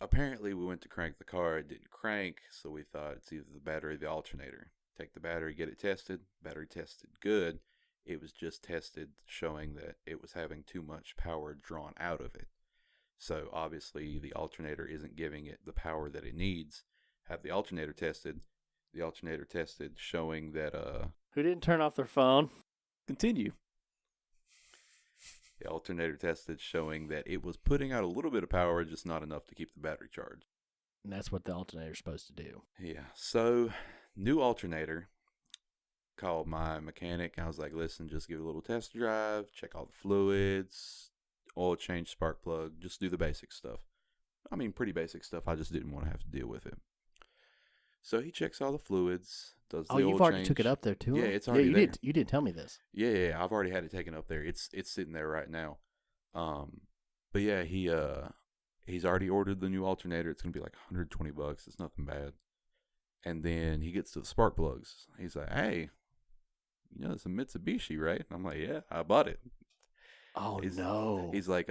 apparently we went to crank the car. It didn't crank, so we thought it's either the battery or the alternator. Take the battery, get it tested. Battery tested good. It was just tested showing that it was having too much power drawn out of it. So obviously the alternator isn't giving it the power that it needs. Have the alternator tested. The alternator tested showing that Who didn't turn off their phone? continue. the alternator tested showing that it was putting out a little bit of power, just not enough to keep the battery charged. And that's what the alternator's supposed to do. Yeah. So new alternator. Called my mechanic. I was like, listen, just give it a little test drive, check all the fluids, oil change, spark plug, just do the basic stuff. I mean, pretty basic stuff. I just didn't want to have to deal with it. So he checks all the fluids, does the oil change. Oh, you've already took it up there too? Yeah, it's already there. You didn't tell me this. Yeah, I've already had it taken up there. It's sitting there right now. But yeah, he's already ordered the new alternator. It's gonna be like $120. It's nothing bad. And then he gets to the spark plugs. He's like, hey, you know, it's a Mitsubishi, right? And I'm like, yeah, I bought it. Oh, no. He's like,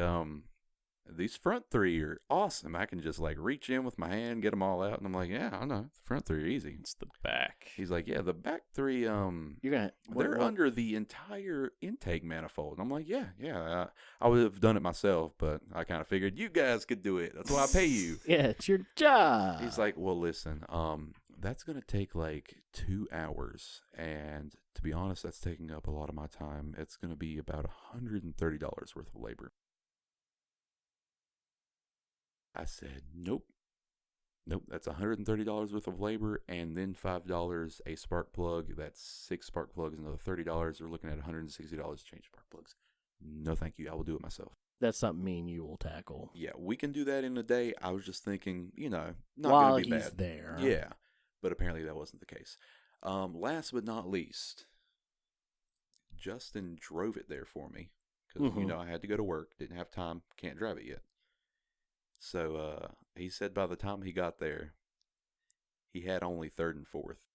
these front three are awesome. I can just like reach in with my hand, get them all out. And I'm like, yeah, I know. The front three are easy. It's the back. He's like, yeah, the back three, they're under the entire intake manifold. I'm like, yeah. I would have done it myself, but I kind of figured you guys could do it. That's why I pay you. Yeah, it's your job. He's like, well, listen, that's going to take like 2 hours. And to be honest, that's taking up a lot of my time. It's going to be about $130 worth of labor. I said, nope, that's $130 worth of labor, and then $5 a spark plug. That's 6 spark plugs, another $30. We're looking at $160 to change spark plugs. No, thank you. I will do it myself. That's something me and you will tackle. Yeah, we can do that in a day. I was just thinking, not while going to be he's bad. there. Yeah, but apparently that wasn't the case. Last but not least, Justin drove it there for me because, I had to go to work, didn't have time, can't drive it yet. So he said by the time he got there, he had only third and fourth.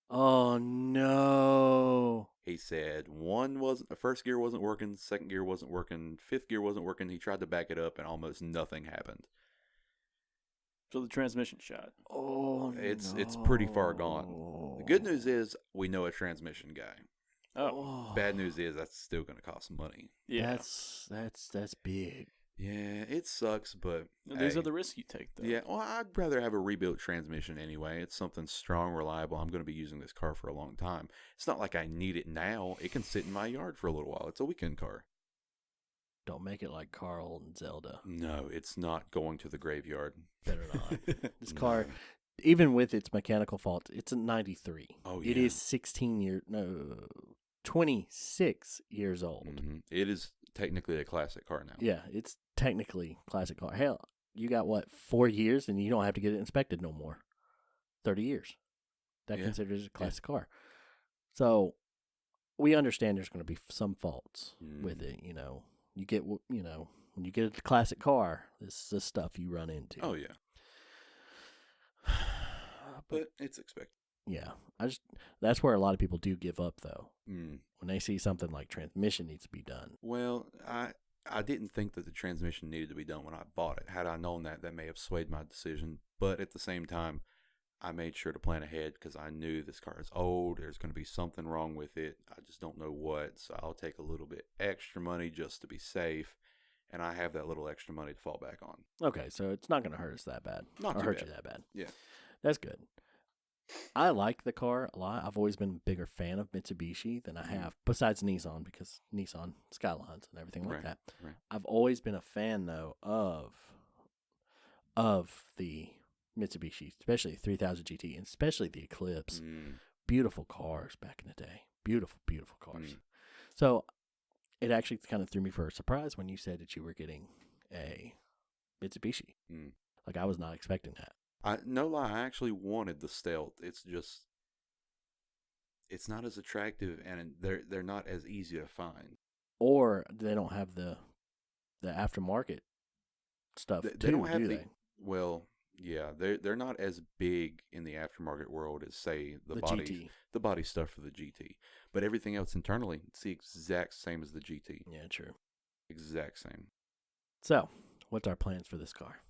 Oh, no. He said first gear wasn't working, second gear wasn't working, fifth gear wasn't working. He tried to back it up, and almost nothing happened. So the transmission shot. Oh, It's pretty far gone. The good news is we know a transmission guy. Oh. Bad news is that's still going to cost money. Yeah. That's big. Yeah, it sucks, but these are the risks you take, though. Yeah, well, I'd rather have a rebuilt transmission anyway. It's something strong, reliable. I'm going to be using this car for a long time. It's not like I need it now. It can sit in my yard for a little while. It's a weekend car. Don't make it like Carl and Zelda. No, it's not going to the graveyard. Better not. This car, even with its mechanical faults, it's a 93. Oh, yeah. It is 26 years old. Mm-hmm. It is technically a classic car now. Yeah, it's technically classic car. Hell, you got 4 years and you don't have to get it inspected no more. 30 years. That considers a classic car. So we understand there's going to be some faults with it. You get when you get a classic car, this is the stuff you run into. Oh yeah. But it's expected. Yeah, that's where a lot of people do give up though. When they see something like transmission needs to be done. Well, I didn't think that the transmission needed to be done when I bought it. Had I known that may have swayed my decision. But at the same time, I made sure to plan ahead because I knew this car is old. There's going to be something wrong with it. I just don't know what. So I'll take a little bit extra money just to be safe. And I have that little extra money to fall back on. Okay, so it's not going to hurt us that bad. Not or too hurt bad. you that bad. Yeah. That's good. I like the car a lot. I've always been a bigger fan of Mitsubishi than I have, besides Nissan, because Nissan Skylines and everything like that. Right. I've always been a fan, though, of the Mitsubishi, especially 3000 GT, and especially the Eclipse. Beautiful cars back in the day. Beautiful, beautiful cars. So it actually kind of threw me for a surprise when you said that you were getting a Mitsubishi. Like, I was not expecting that. No lie, I actually wanted the Stealth. It's just, it's not as attractive, and they're not as easy to find. Or they don't have the aftermarket stuff. They don't have they? Well, yeah, they're not as big in the aftermarket world as say the body stuff for the GT. But everything else internally, it's the exact same as the GT. Yeah, true. Exact same. So, what's our plans for this car?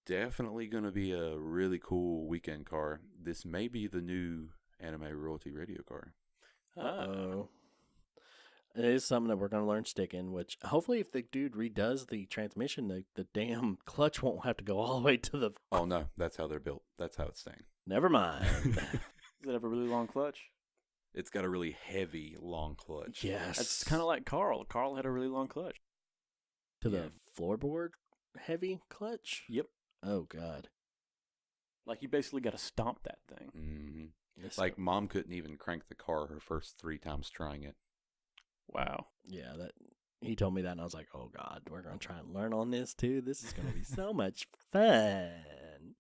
Definitely going to be a really cool weekend car. This may be the new Anime Royalty Radio car. Uh-oh. It is something that we're going to learn sticking, which hopefully if the dude redoes the transmission, the damn clutch won't have to go all the way to the... Oh, no. That's how they're built. That's how it's staying. Never mind. Does it have a really long clutch? It's got a really heavy, long clutch. Yes. That's kind of like Carl. Carl had a really long clutch. To the floorboard heavy clutch? Yep. Oh, God. Like, you basically got to stomp that thing. Mm-hmm. Like, Mom couldn't even crank the car her first 3 times trying it. Wow. Yeah, he told me that, and I was like, oh, God, we're going to try and learn on this, too. This is going to be so much fun.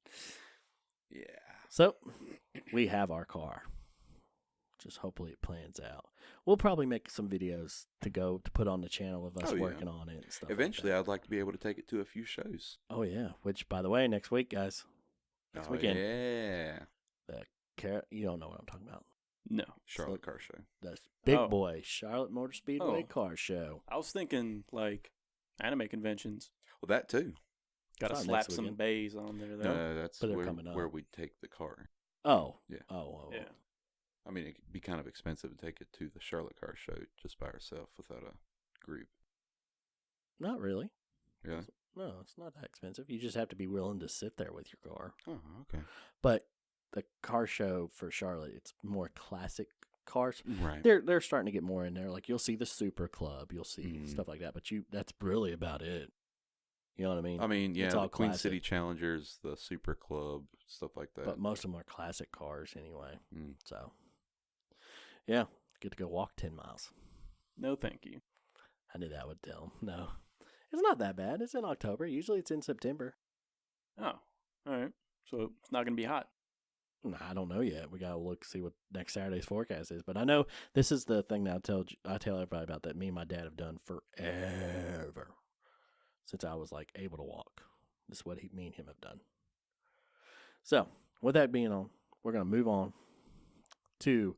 Yeah. So, we have our car. Just hopefully it plans out. We'll probably make some videos to put on the channel of us working on it and stuff. Eventually, like I'd like to be able to take it to a few shows. Oh, yeah. Which, by the way, next week, guys. Next weekend. Yeah. You don't know what I'm talking about. No. Charlotte Car Show. That's Big Boy Charlotte Motor Speedway Car Show. I was thinking, like, Anime conventions. Well, that too. Got to It's not slap next some weekend. bays on there, though. No, that's But they're coming up. where we take the car. Oh. Yeah. Oh. Yeah. I mean, it'd be kind of expensive to take it to the Charlotte Car Show just by ourselves without a group. Not really. Yeah. No, it's not that expensive. You just have to be willing to sit there with your car. Oh, okay. But the car show for Charlotte, it's more classic cars. Right. They're starting to get more in there. Like you'll see the Super Club, you'll see stuff like that. But that's really about it. You know what I mean? I mean, yeah, It's the all Queen classic. City Challengers, the Super Club, stuff like that. But most of them are classic cars anyway. Mm. So, yeah, get to go walk 10 miles. No, thank you. I knew that would tell him. No, it's not that bad. It's in October. Usually it's in September. Oh, all right. So it's not going to be hot. Nah, I don't know yet. We got to look, see what next Saturday's forecast is. But I know this is the thing that I tell everybody about that me and my dad have done forever. Since I was like able to walk. This is what me and him have done. So, with that being on, we're going to move on to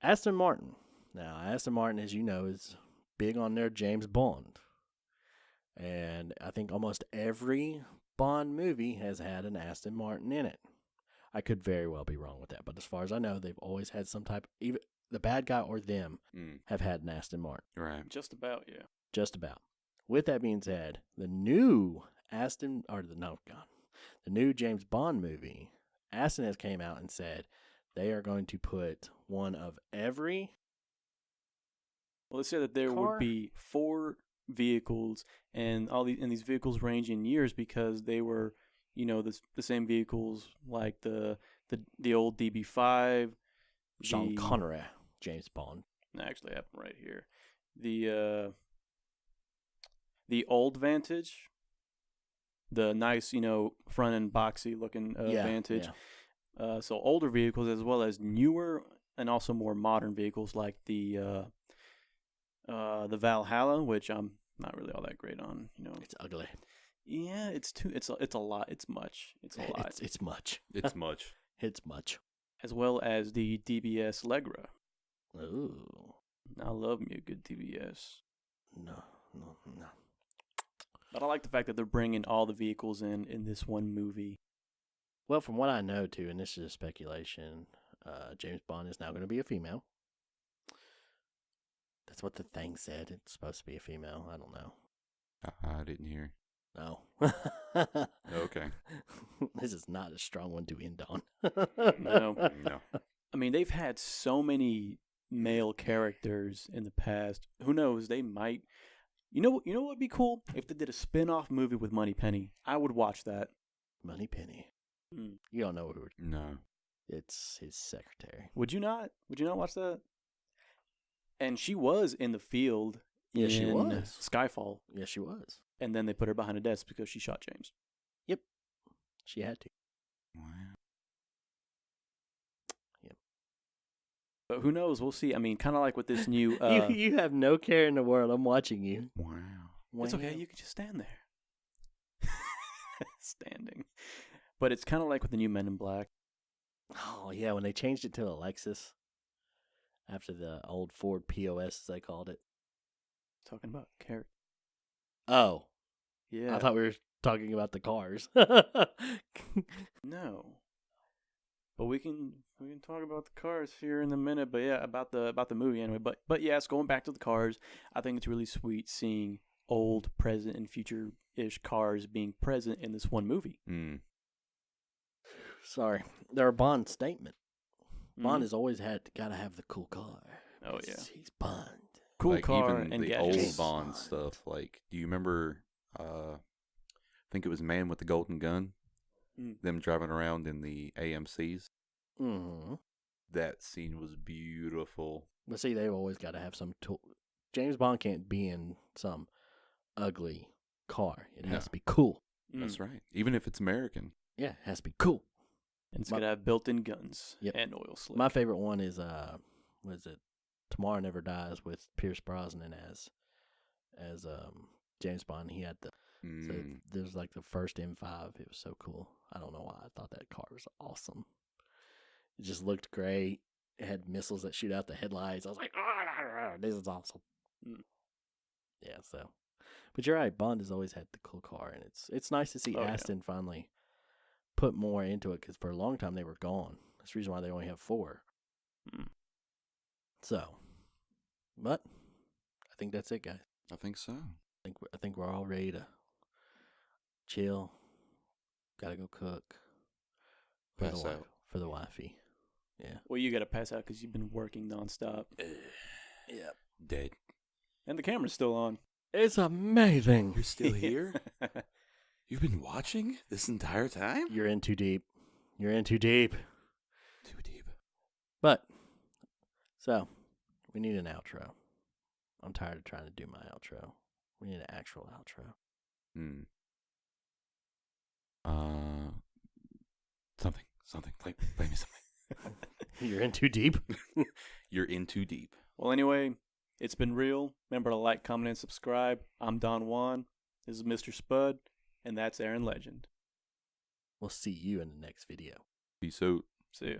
Aston Martin. Now, Aston Martin, as you know, is big on their James Bond. And I think almost every Bond movie has had an Aston Martin in it. I could very well be wrong with that, but as far as I know, they've always had some type, even the bad guy or them have had an Aston Martin. Right. Just about, yeah. Just about. With that being said, the new James Bond movie, Aston has came out and said they are going to put one of every. Well, they said that there would be 4 vehicles, and these vehicles range in years because they were, the same vehicles like the old DB5, Sean Connery, James Bond. Actually, I have them right here. The old Vantage, the nice, front and boxy looking Vantage. Yeah. So older vehicles as well as newer and also more modern vehicles like the Valhalla, which I'm not really all that great on. It's ugly. Yeah, it's a lot. It's much. It's a lot. It's much. It's much. It's much. As well as the DBS Legra. Ooh. I love me a good DBS. No. But I like the fact that they're bringing all the vehicles in this one movie. Well, from what I know, too, and this is speculation, James Bond is now going to be a female. That's what the thing said. It's supposed to be a female. I don't know. I didn't hear. No. Okay. This is not a strong one to end on. No. No. I mean, they've had so many male characters in the past. Who knows? They might. You know what would be cool? If they did a spin-off movie with Moneypenny. I would watch that. Moneypenny. Mm. You don't know who. No. It's his secretary. Would you not? Would you not watch that? And she was in the field. Yeah, she was. Skyfall. Yeah, she was. And then they put her behind a desk because she shot James. Yep. She had to. Wow. Yep. But who knows? We'll see. I mean, kind of like with this new... You have no care in the world. I'm watching you. Wow. It's okay. You can just stand there. Standing. But it's kind of like with the new Men in Black. Oh, yeah, when they changed it to a Lexus after the old Ford POS, as they called it. Talking about character. Oh. Yeah. I thought we were talking about the cars. No. But we can talk about the cars here in a minute. But yeah, about the movie anyway. But yes, going back to the cars, I think it's really sweet seeing old, present, and future-ish cars being present in this one movie. Mm. Sorry. They're a Bond statement. Bond Mhm. has always got to have the cool car. Oh, yeah. He's Bond. Cool like car even and the gadgets. old Bond stuff. Like, do you remember? I think it was Man with the Golden Gun. Them driving around in the AMCs. Mm-hmm. That scene was beautiful. But see, they've always got to have some tool. James Bond can't be in some ugly car. It has to be cool. That's right. Even if it's American. Yeah, it has to be cool. And it's going to have built-in guns and oil slick. My favorite one is, what is it? Tomorrow Never Dies with Pierce Brosnan as James Bond. He had so there's like the first M5. It was so cool. I don't know why. I thought that car was awesome. It just looked great. It had missiles that shoot out the headlights. I was like, this is awesome. Yeah, so But you're right. Bond has always had the cool car, and it's nice to see Aston finally put more into it because for a long time they were gone. That's the reason why they only have 4. So, but I think that's it, guys. I think so. I think we're all ready to chill. Gotta go cook. Pass out. For the wifey. Yeah. Well, you got to pass out because you've been working nonstop. Yeah. Dead. And the camera's still on. It's amazing. You're still here? You've been watching this entire time? You're in too deep. You're in too deep. Too deep. But, so, we need an outro. I'm tired of trying to do my outro. We need an actual outro. Something. Play me something. You're in too deep? You're in too deep. Well, anyway, it's been real. Remember to like, comment, and subscribe. I'm Juan. This is Mr. Spud. And that's Aaron Legend. We'll see you in the next video. Peace out. See ya.